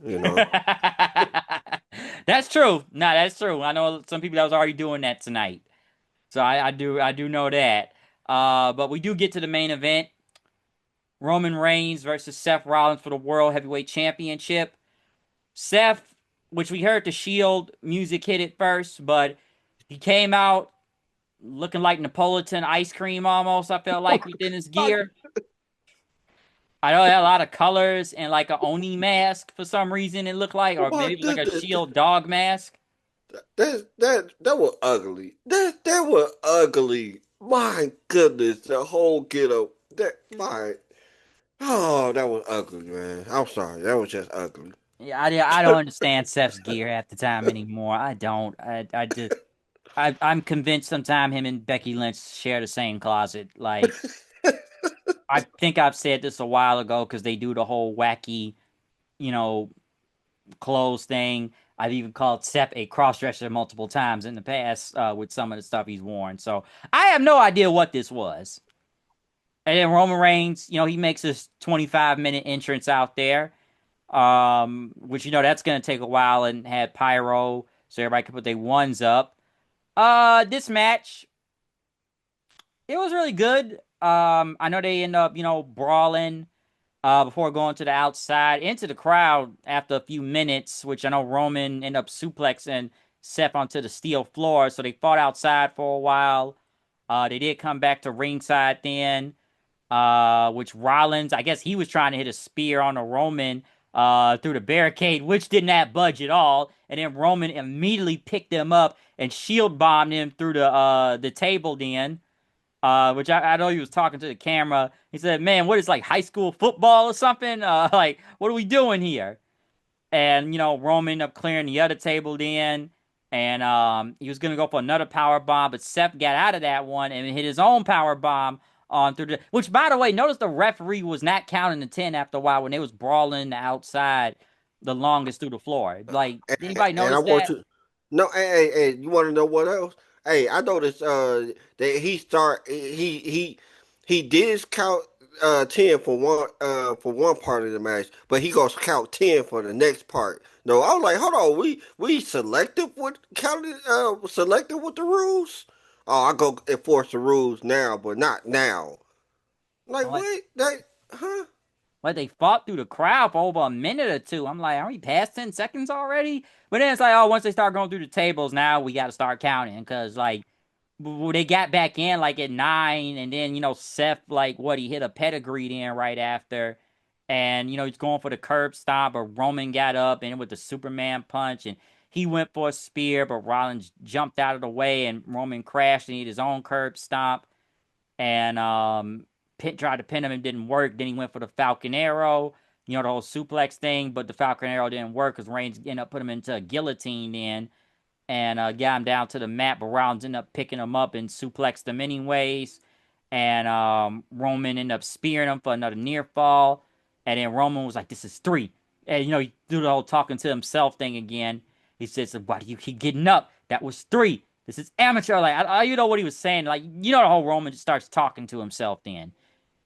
That's true. No, that's true. I know some people that was already doing that tonight. So I do know that. But we do get to the main event. Roman Reigns versus Seth Rollins for the World Heavyweight Championship. Seth, which we heard the Shield music hit it first, but he came out looking like Napolitan ice cream almost, I felt like, within his Like, gear. I know it had a lot of colors and like a Oni mask for some reason it looked like, oh or my maybe it was like a goodness, Shield dog mask. that was ugly. That was ugly. My goodness, the whole get up. That was ugly, man. I'm sorry, that was just ugly. Yeah, I don't understand Seth's gear half the time anymore. I don't. I just I'm convinced sometime him and Becky Lynch share the same closet. Like I think I've said this a while ago because they do the whole wacky, you know, clothes thing. I've even called Seth a crossdresser multiple times in the past with some of the stuff he's worn. So I have no idea what this was. And then Roman Reigns, he makes his 25-minute entrance out there, which that's gonna take a while and had pyro so everybody can put their ones up. This match, it was really good. I know they end up, brawling before going to the outside into the crowd after a few minutes, which I know Roman ended up suplexing Seth onto the steel floor. So they fought outside for a while. They did come back to ringside then, which Rollins, I guess he was trying to hit a spear on a Roman through the barricade, which did not budge at all. And then Roman immediately picked him up and shield bombed him through the table then. Which I know he was talking to the camera. He said, "Man, what is like high school football or something? Like, what are we doing here?" And Roman ended up clearing the other table then, and he was gonna go for another power bomb, but Seth got out of that one and hit his own power bomb on through the. Which, by the way, notice the referee was not counting the 10 after a while when they was brawling outside the longest through the floor. Like, did anybody And I notice want that? to no, hey, you want to know what else? Hey, I noticed that he did count 10 for one part of the match, but he gonna count 10 for the next part. No, I was like, hold on, we selective with the rules. Oh, I go enforce the rules now, but not now. Like Like, what? That huh? Like they fought through the crowd for over a minute or two. I'm like, are we past 10 seconds already? But then it's like, oh, once they start going through the tables, now we got to start counting because like they got back in like at 9, and then Seth like what he hit a pedigree in right after, and he's going for the curb stomp, but Roman got up and with the Superman punch, and he went for a spear, but Rollins jumped out of the way, and Roman crashed and he hit his own curb stomp and Pitt tried to pin him and didn't work. Then he went for the Falcon Arrow, the whole suplex thing, but the Falcon Arrow didn't work because Reigns ended up putting him into a guillotine then and got him down to the mat, but Rollins ended up picking him up and suplexed him anyways. and Roman ended up spearing him for another near fall, and then Roman was like, "This is three," and he do the whole talking to himself thing again. He says, "Why do you keep getting up? That was three. This is amateur." Like you know what he was saying. Like the whole Roman just starts talking to himself then.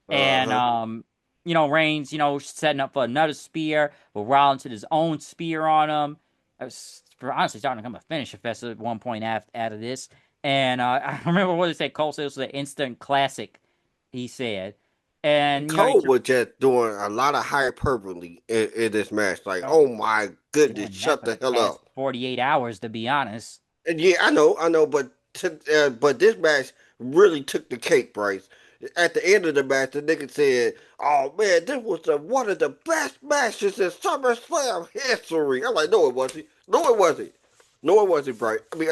And Uh-huh. Reigns, setting up for another spear, but Rollins hit his own spear on him. It was honestly starting to become a finisher fest at one point out of this. And I remember what he said. Cole said it was an instant classic. He said, and Cole was just doing a lot of hyperbole in this match. Like, oh, oh my goodness, doing that shut for the the hell past up. 48 hours, to be honest. And yeah, I know, but this match really took the cake, Bryce. At the end of the match, the nigga said, "Oh man, this was one of the best matches in SummerSlam history." I'm like, "No, it wasn't. No, it wasn't. No, it wasn't, Bryce. I mean,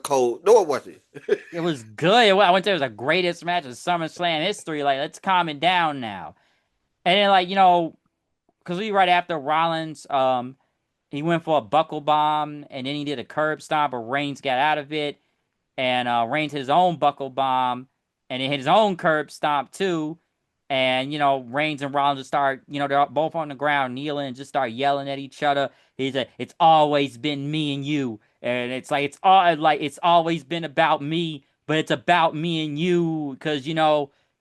Cole. No, it wasn't." It was good. I went to it was the greatest match of SummerSlam history. Like, let's calm it down now. And then, because we right after Rollins, he went for a buckle bomb, and then he did a curb stomp, but Reigns got out of it, and Reigns hit his own buckle bomb, and then hit his own curb stomp too. And Reigns and Rollins just start, they're both on the ground kneeling and just start yelling at each other. He said, "It's always been me and you," and it's it's always been about me, but it's about me and you because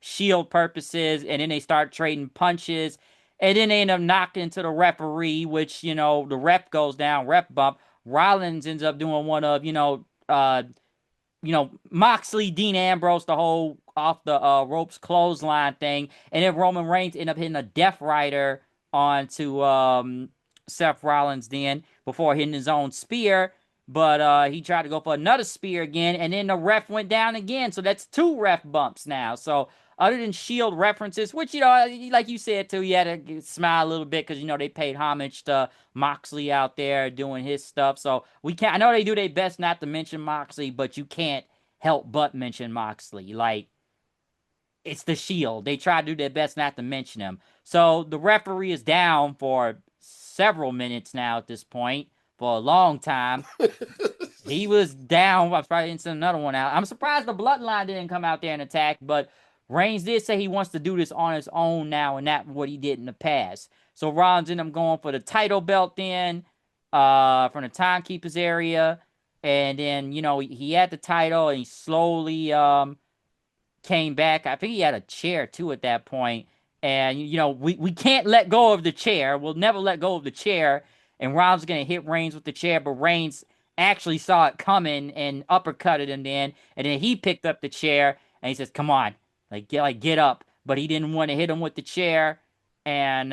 shield purposes. And then they start trading punches, and then they end up knocking into the referee, which the ref goes down, ref bump. Rollins ends up doing one of Moxley, Dean Ambrose, the whole off the ropes clothesline thing, and then Roman Reigns end up hitting a Death Rider onto Seth Rollins then before hitting his own spear. But he tried to go for another spear again, and then the ref went down again. So that's two ref bumps now. So other than Shield references, which like you said too, you had to smile a little bit because they paid homage to Moxley out there doing his stuff. So we can't. I know they do their best not to mention Moxley, but you can't help but mention Moxley. Like it's the Shield. They try to do their best not to mention him. So the referee is down for several minutes now at this point, for a long time. He was down. I was probably didn't send another one out. I'm surprised the Bloodline didn't come out there and attack, but Reigns did say he wants to do this on his own now, and not what he did in the past. So Rollins ended up going for the title belt then, from the timekeepers area, and then he had the title, and he slowly came back. I think he had a chair too at that point. And we can't let go of the chair. We'll never let go of the chair. And Rollins gonna hit Reigns with the chair, but Reigns actually saw it coming and uppercutted him then. And then he picked up the chair and he says, "Come on, get up." But he didn't want to hit him with the chair. And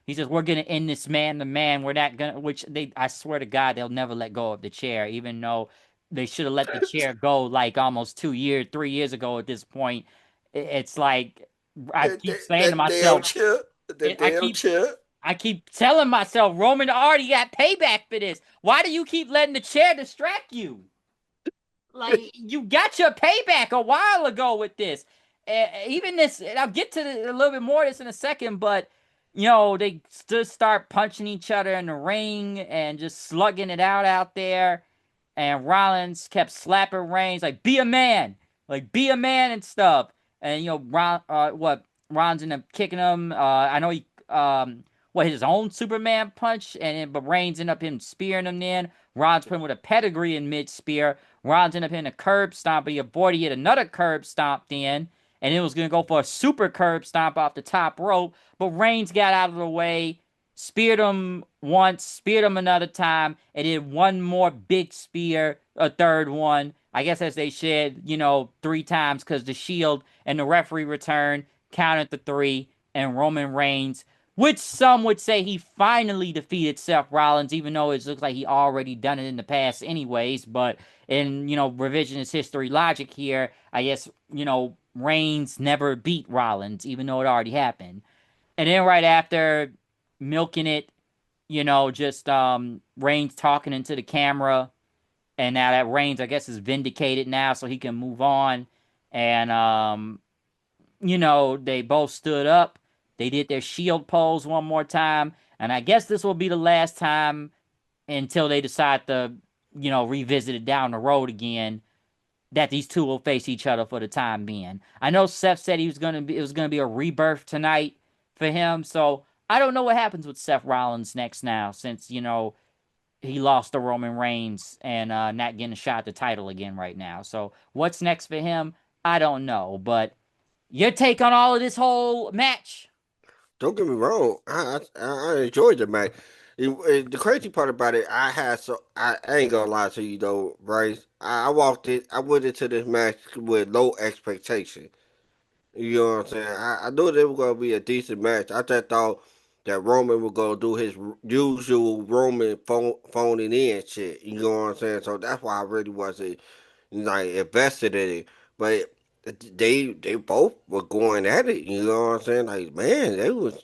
he says, "We're gonna end this man to man. We're not gonna." Which I swear to God, they'll never let go of the chair, even though they should have let the chair go like almost 2 years, 3 years ago at this point. It's like I keep saying to That damn myself, chip. That I damn keep chip. I keep telling myself, Roman already got payback for this. Why do you keep letting the chair distract you? Like you got your payback a while ago with this. Even this, and I'll get to a little bit more of this in a second, but they just start punching each other in the ring and just slugging it out there. And Rollins kept slapping Reigns like, "Be a man, like be a man" and stuff. And Rollins ended up kicking him. I know he his own Superman punch, but Reigns ended up him spearing him. Then Rollins put him with a pedigree in mid spear. Rollins ended up hitting a curb stomp, but he avoided yet another curb stomp then. And it was going to go for a super curb stomp off the top rope. But Reigns got out of the way, speared him once, speared him another time, and did one more big spear, a third one. I guess as they said, 3 times because the Shield and the referee returned, counted the three, and Roman Reigns, which some would say he finally defeated Seth Rollins, even though it looks like he already done it in the past anyways. But in, revisionist history logic here, I guess, Reigns never beat Rollins, even though it already happened. And then right after, milking it, just Reigns talking into the camera. And now that Reigns, I guess, is vindicated now, so he can move on. And they both stood up. They did their shield pose one more time. And I guess this will be the last time until they decide to, revisit it down the road again. that these two will face each other for the time being. I know Seth said he was gonna be it was gonna be a rebirth tonight for him, so I don't know what happens with Seth Rollins next now, since he lost to Roman Reigns and not getting a shot at the title again right now. So what's next for him? I don't know, but your take on all of this whole match? Don't get me wrong. I enjoyed the match. The crazy part about it, I ain't gonna lie to you though, Bryce. I walked it. I went into this match with low expectation. You know what I'm saying? I knew it was gonna be a decent match. I just thought that Roman was gonna do his usual Roman phoning in shit. You know what I'm saying? So that's why I really wasn't like invested in it. But they both were going at it. You know what I'm saying? Like man, they was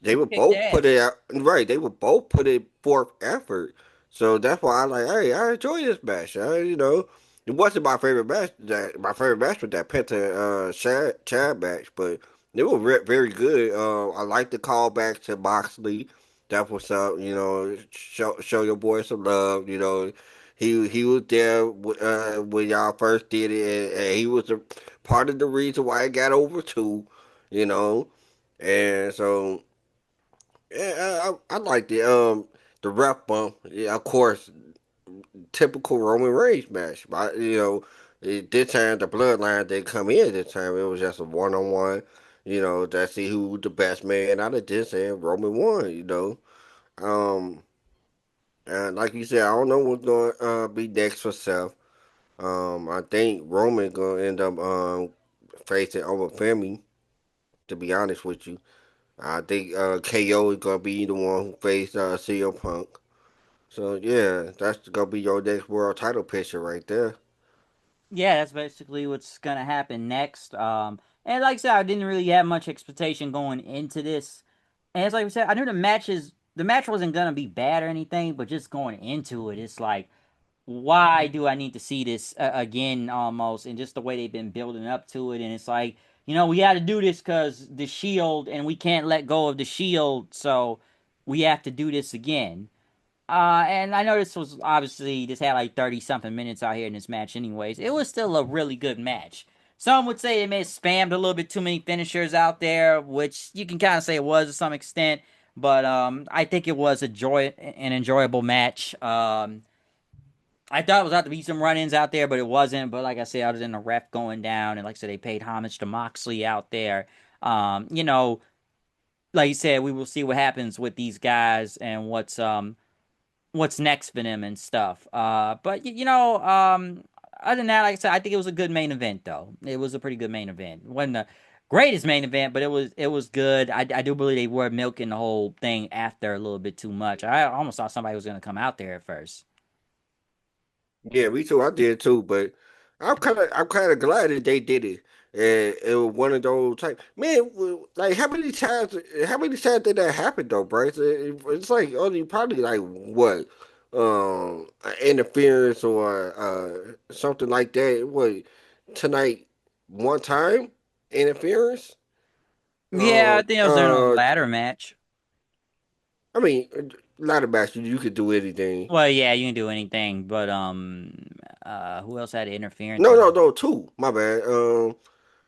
they They would kicked both put ass. it out right. They would both put it forth effort. So that's why I like. Hey, I enjoy this match. It wasn't my favorite match. That my favorite match was that Penta Chad match, but they were very good. I like the callback to Moxley. That was up. Show your boy some love. He was there when y'all first did it, and he was a part of the reason why it got over too. You know, and so yeah, I liked it. The ref bump, yeah, of course, typical Roman Reigns match. But this time the bloodline didn't come in. This time it was just a one on one. To see who the best man out of this, and Roman won. Um, and like you said, I don't know what's going to be next for Seth. I think Roman gonna end up facing over Femi. To be honest with you, I think KO is gonna be the one who faced CM Punk. So yeah, that's gonna be your next world title picture right there. Yeah, that's basically what's gonna happen next. And like I said, I didn't really have much expectation going into this. And it's like we said, I knew the match wasn't gonna be bad or anything, but just going into it, it's like, why do I need to see this again almost? And just the way they've been building up to it, and it's like, we got to do this because the Shield, and we can't let go of the Shield, so we have to do this again. And I know this had like 30 something minutes out here in this match, anyways. It was still a really good match. Some would say they may have spammed a little bit too many finishers out there, which you can kind of say it was to some extent. But I think it was an enjoyable match. I thought it was about to be some run-ins out there, but it wasn't. But like I said, other than the ref going down, and like I said, they paid homage to Moxley out there. Um, you know, like you said, we will see what happens with these guys and what's next for them and stuff. Other than that, like I said, I think it was a good main event though. It was a pretty good main event. It wasn't the greatest main event, but it was good. I do believe they were milking the whole thing after a little bit too much. I almost thought somebody was gonna come out there at first. Yeah, me too. I did too, but I'm kind of glad that they did it. And it was one of those type. Man, like how many times did that happen though, Bryce? It's like only probably like what, interference or something like that. What tonight? One time interference. Yeah, I think it was in a Uh, ladder match. I mean, ladder match, you could do anything. Well, yeah, you can do anything, but who else had interference No, on no, it? no, two. My bad.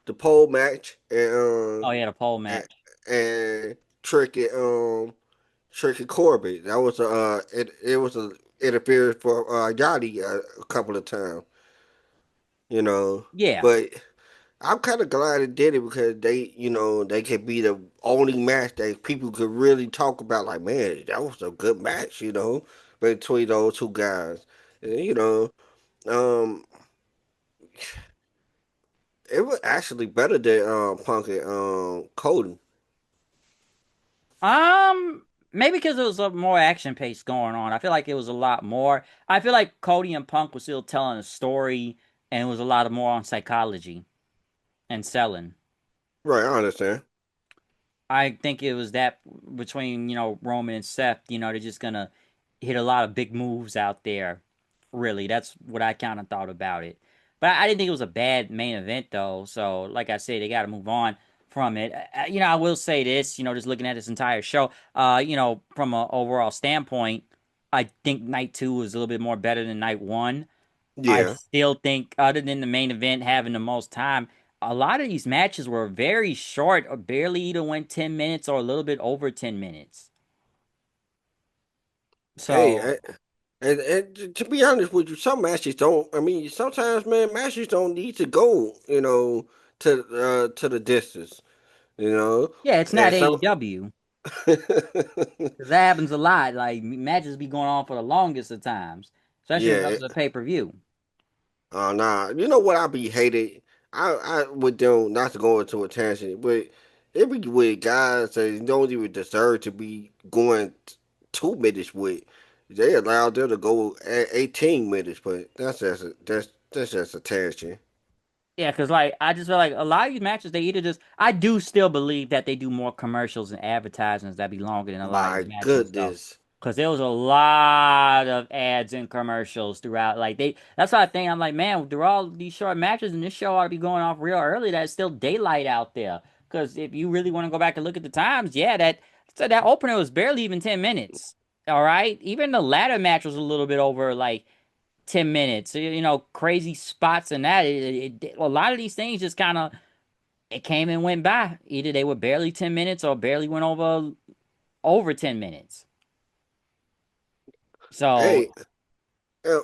The pole match Oh yeah, the pole and, match. and Tricky Tricky Corbin. That was it was a interference for Yachty a couple of times. You know, Yeah. but I'm kind of glad it did it because they could be the only match that people could really talk about. Like, man, that was a good match. Between those two guys. And, um, it was actually better than Punk and Cody. Maybe because there was a more action pace going on. I feel like it was a lot more. I feel like Cody and Punk were still telling a story, and it was a lot more on psychology and selling. Right, I understand. I think it was that between, Roman and Seth, they're just gonna hit a lot of big moves out there. Really, that's what I kind of thought about it. But I didn't think it was a bad main event though. So, like I said, they got to move on from it. I will say this, just looking at this entire show, from an overall standpoint, I think night two was a little bit more better than night one. I Yeah. still think, other than the main event having the most time, a lot of these matches were very short or barely either went 10 minutes or a little bit over 10 minutes. Hey, So, and to be honest with you, some matches don't. I mean, sometimes, man, matches don't need to go, to the distance, you know, yeah, it's not and some. AEW. Because that happens a lot. Like, matches be going on for the longest of times, especially when it Yeah. comes to pay-per-view. Oh nah, you know what I be hated? I would do not to go into a tangent, but it be with guys that don't even deserve to be going 2 minutes with. They allowed them to go 18 minutes, but that's just a tangent. Yeah, because like I just feel like a lot of these matches, they either just I do still believe that they do more commercials and advertisements that be longer than a lot of these My matches though. goodness. Because there was a lot of ads and commercials throughout. Like that's why I think I'm like, man, through all these short matches and this show ought to be going off real early. That's still daylight out there. Because if you really want to go back and look at the times, yeah, that opener was barely even 10 minutes. All right, even the ladder match was a little bit over like 10 minutes. So, crazy spots and that. A lot of these things just kind of it came and went by. Either they were barely 10 minutes or barely went over 10 minutes. So, Hey,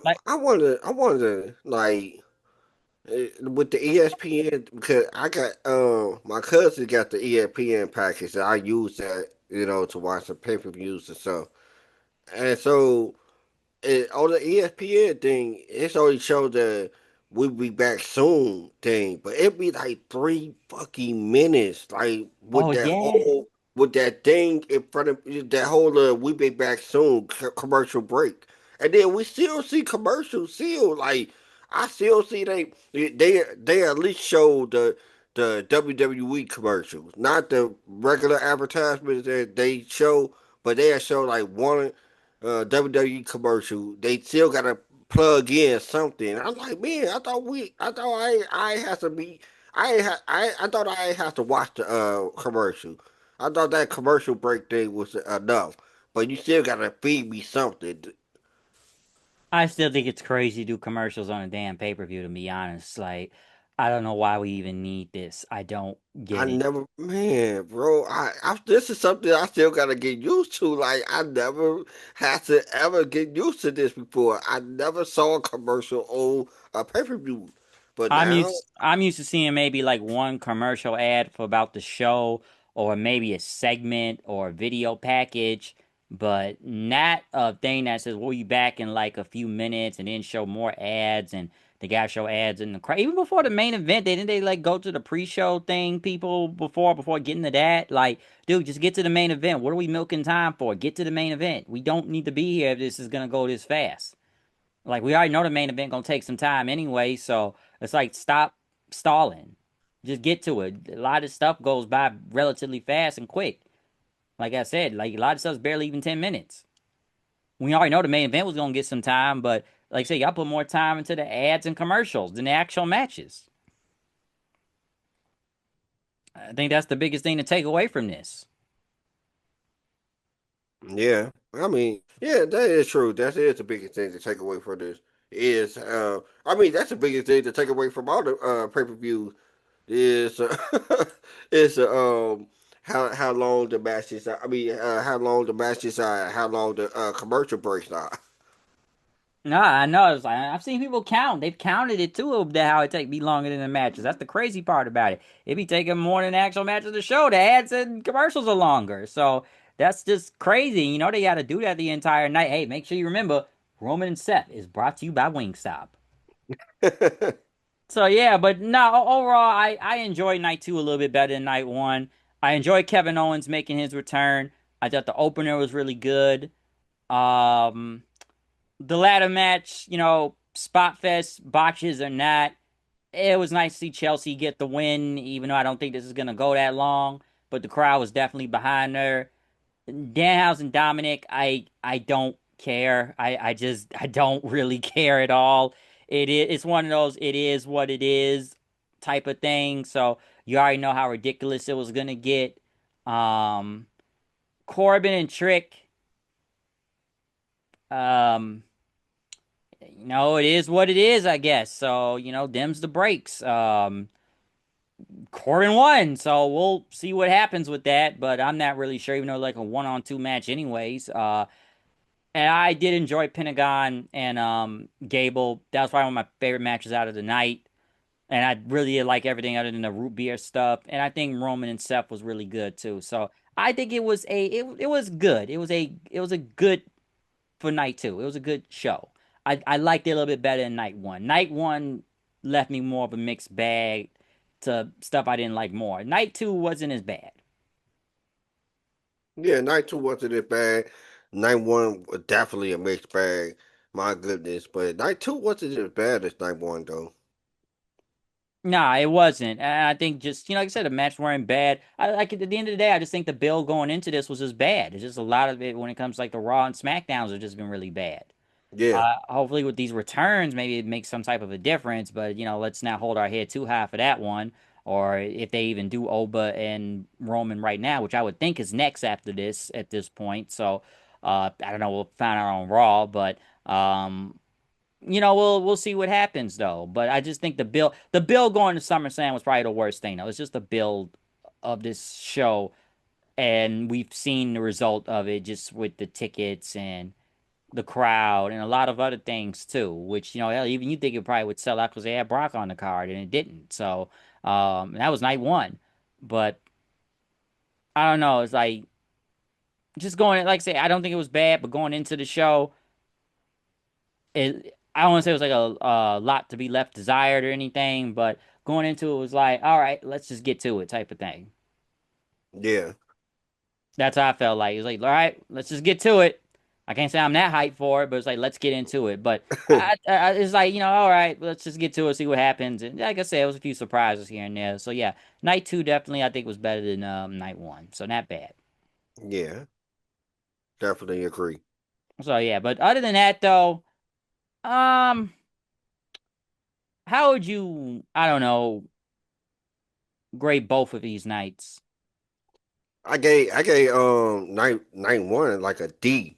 like, I wonder, like, with the ESPN, because I got my cousin got the ESPN package and I use that, to watch the pay-per-views and stuff. And so on the ESPN thing, it's only show the we'll be back soon thing, but it be like 3 fucking minutes, like oh yeah. with that thing in front of that whole we be back soon commercial break, and then we still see commercials. Still, like I still see they at least show the WWE commercials, not the regular advertisements that they show, but they show like one WWE commercial, they still gotta plug in something. I'm like, man, I thought I had to be, I thought I had to watch the commercial. I thought that commercial break thing was enough, but you still gotta feed me something. I still think it's crazy to do commercials on a damn pay-per-view, to be honest. Like, I don't know why we even need this. I don't I get it. never, man, bro. This is something I still gotta get used to. Like I never had to ever get used to this before. I never saw a commercial on a pay per view, but now. I'm used to seeing maybe like one commercial ad for about the show or maybe a segment or a video package, but not a thing that says we'll be back in like a few minutes and then show more ads and they gotta show ads in the crowd. Even before the main event, didn't they like go to the pre-show thing, people before getting to that? Like, dude, just get to the main event. What are we milking time for? Get to the main event. We don't need to be here if this is gonna go this fast. Like we already know the main event gonna take some time anyway, so it's like stop stalling. Just get to it. A lot of stuff goes by relatively fast and quick. Like I said, like a lot of stuff's barely even 10 minutes. We already know the main event was gonna get some time, but like I said, y'all put more time into the ads and commercials than the actual matches. I think that's the biggest thing to take away from this. Yeah, I mean, yeah, that is true. That is the biggest thing to take away from this. Is I mean, that's the biggest thing to take away from all the pay per views is is how long the matches are. I mean, how long the matches are, how long the commercial breaks are. No, I know. It's like, I've seen people count. They've counted it too of how it take be longer than the matches. That's the crazy part about it. It be taking more than the actual matches of the show. The ads and commercials are longer. So that's just crazy. You know they got to do that the entire night. Hey, make sure you remember Roman and Seth is brought to you by Wingstop. So yeah, but no, overall, I enjoyed night two a little bit better than night one. I enjoyed Kevin Owens making his return. I thought the opener was really good. Um, the ladder match, spot fest botches or not, it was nice to see Chelsea get the win, even though I don't think this is gonna go that long. But the crowd was definitely behind her. Danhausen Dominic, I don't care. I don't really care at all. It's one of those it is what it is type of thing. So you already know how ridiculous it was gonna get. Um, Corbin and Trick. Um, No, it is what it is, I guess. So, dims the brakes. Corbin won, so we'll see what happens with that. But I'm not really sure, even though like a one-on-two match, anyways. And I did enjoy Pentagon and Gable. That was probably one of my favorite matches out of the night. And I really did like everything other than the root beer stuff. And I think Roman and Seth was really good too. So I think it was good. It was a good for night two. It was a good show. I liked it a little bit better than night one. Night one left me more of a mixed bag to stuff I didn't like more. Night two wasn't as bad. Yeah, night two wasn't as bad. Night one was definitely a mixed bag. My goodness, but night two wasn't as bad as night one though. Nah, it wasn't. And I think just, like I said, the match weren't bad. I like at the end of the day, I just think the bill going into this was just bad. It's just a lot of it when it comes to like the Raw and SmackDowns have just been really bad. Yeah, Hopefully with these returns, maybe it makes some type of a difference, but let's not hold our head too high for that one. Or if they even do Oba and Roman right now, which I would think is next after this at this point. So I don't know, we'll find out on Raw, but we'll see what happens though. But I just think the bill going to SummerSlam was probably the worst thing though. It's just the build of this show, and we've seen the result of it just with the tickets and the crowd and a lot of other things too, which hell, even you think it probably would sell out because they had Brock on the card and it didn't. So that was night one, but I don't know. It's like just going, like I say, I don't think it was bad, but going into the show, I don't want to say it was like a lot to be left desired or anything, but going into it was like, all right, let's just get to it type of thing. yeah. That's how I felt like. It was like, all right, let's just get to it. I can't say I'm that hyped for it, but it's like, let's get into it. But it's like, all right, let's just get to it, see what happens. And like I said, it was a few surprises here and there. So yeah, night two definitely I think was better than night one. So not bad. Yeah, definitely agree. So yeah, but other than that though, um, how would you, I don't know, grade both of these nights? I gave night one like a D.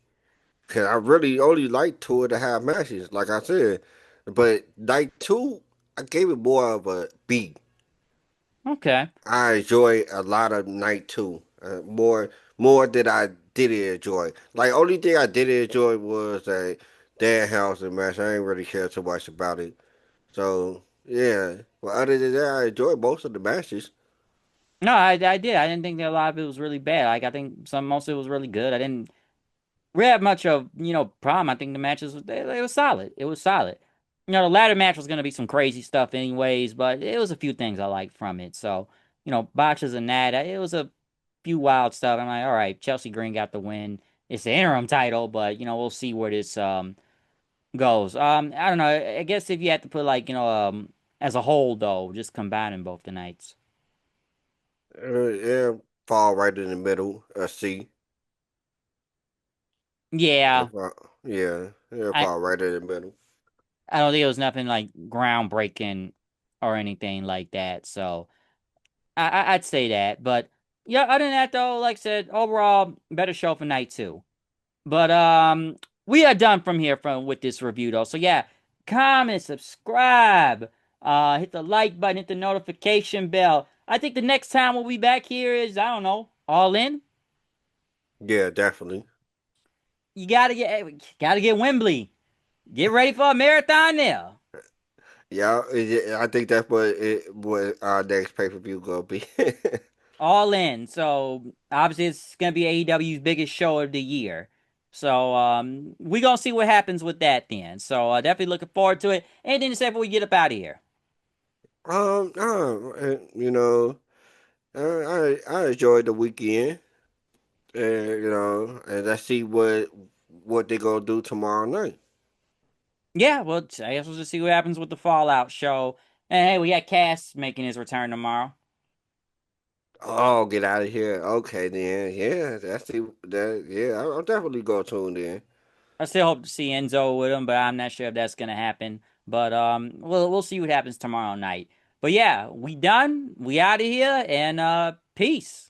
Cause I really only liked 2.5 matches, like I said. But night two, I gave it more of a B. Okay. I enjoyed a lot of night two. More than I didn't enjoy. Like only thing I didn't enjoy was a Danhausen match. I ain't really care too much about it. So yeah. Well, other than that, I enjoyed most of the matches. No, I did. I didn't think that a lot of it was really bad. Like I think most of it was really good. I didn't we had much of problem. I think the matches they was solid. It was solid. The latter match was gonna be some crazy stuff anyways, but it was a few things I liked from it. So botches and that it was a few wild stuff. I'm like, all right, Chelsea Green got the win. It's the interim title, but we'll see where this goes. I don't know. I guess if you had to put like as a whole though, just combining both the nights. Yeah, fall right in the middle. C. Yeah, If I, yeah, yeah, I fall right in the middle. I don't think it was nothing like groundbreaking or anything like that. So I'd say that. But yeah, other than that though, like I said, overall better show for night two. But we are done from here from with this review though. So yeah, comment, subscribe, hit the like button, hit the notification bell. I think the next time we'll be back here is I don't know, all in. Yeah, definitely. You gotta get Wembley. Get ready for a marathon there. Yeah, I think that's what our next pay-per-view gonna be. All in. So obviously it's gonna be AEW's biggest show of the year. So we gonna see what happens with that then. So definitely looking forward to it. Anything to say before we get up out of here? You know, I enjoyed the weekend, and and let's see what they gonna do tomorrow night. Yeah, well, I guess we'll just see what happens with the Fallout show. And hey, we got Cass making his return tomorrow. Oh, get out of here. Okay, then. Yeah, that's that. Yeah, I'm definitely gonna tune in. I still hope to see Enzo with him, but I'm not sure if that's gonna happen. But we'll see what happens tomorrow night. But yeah, we done. We out of here, and peace.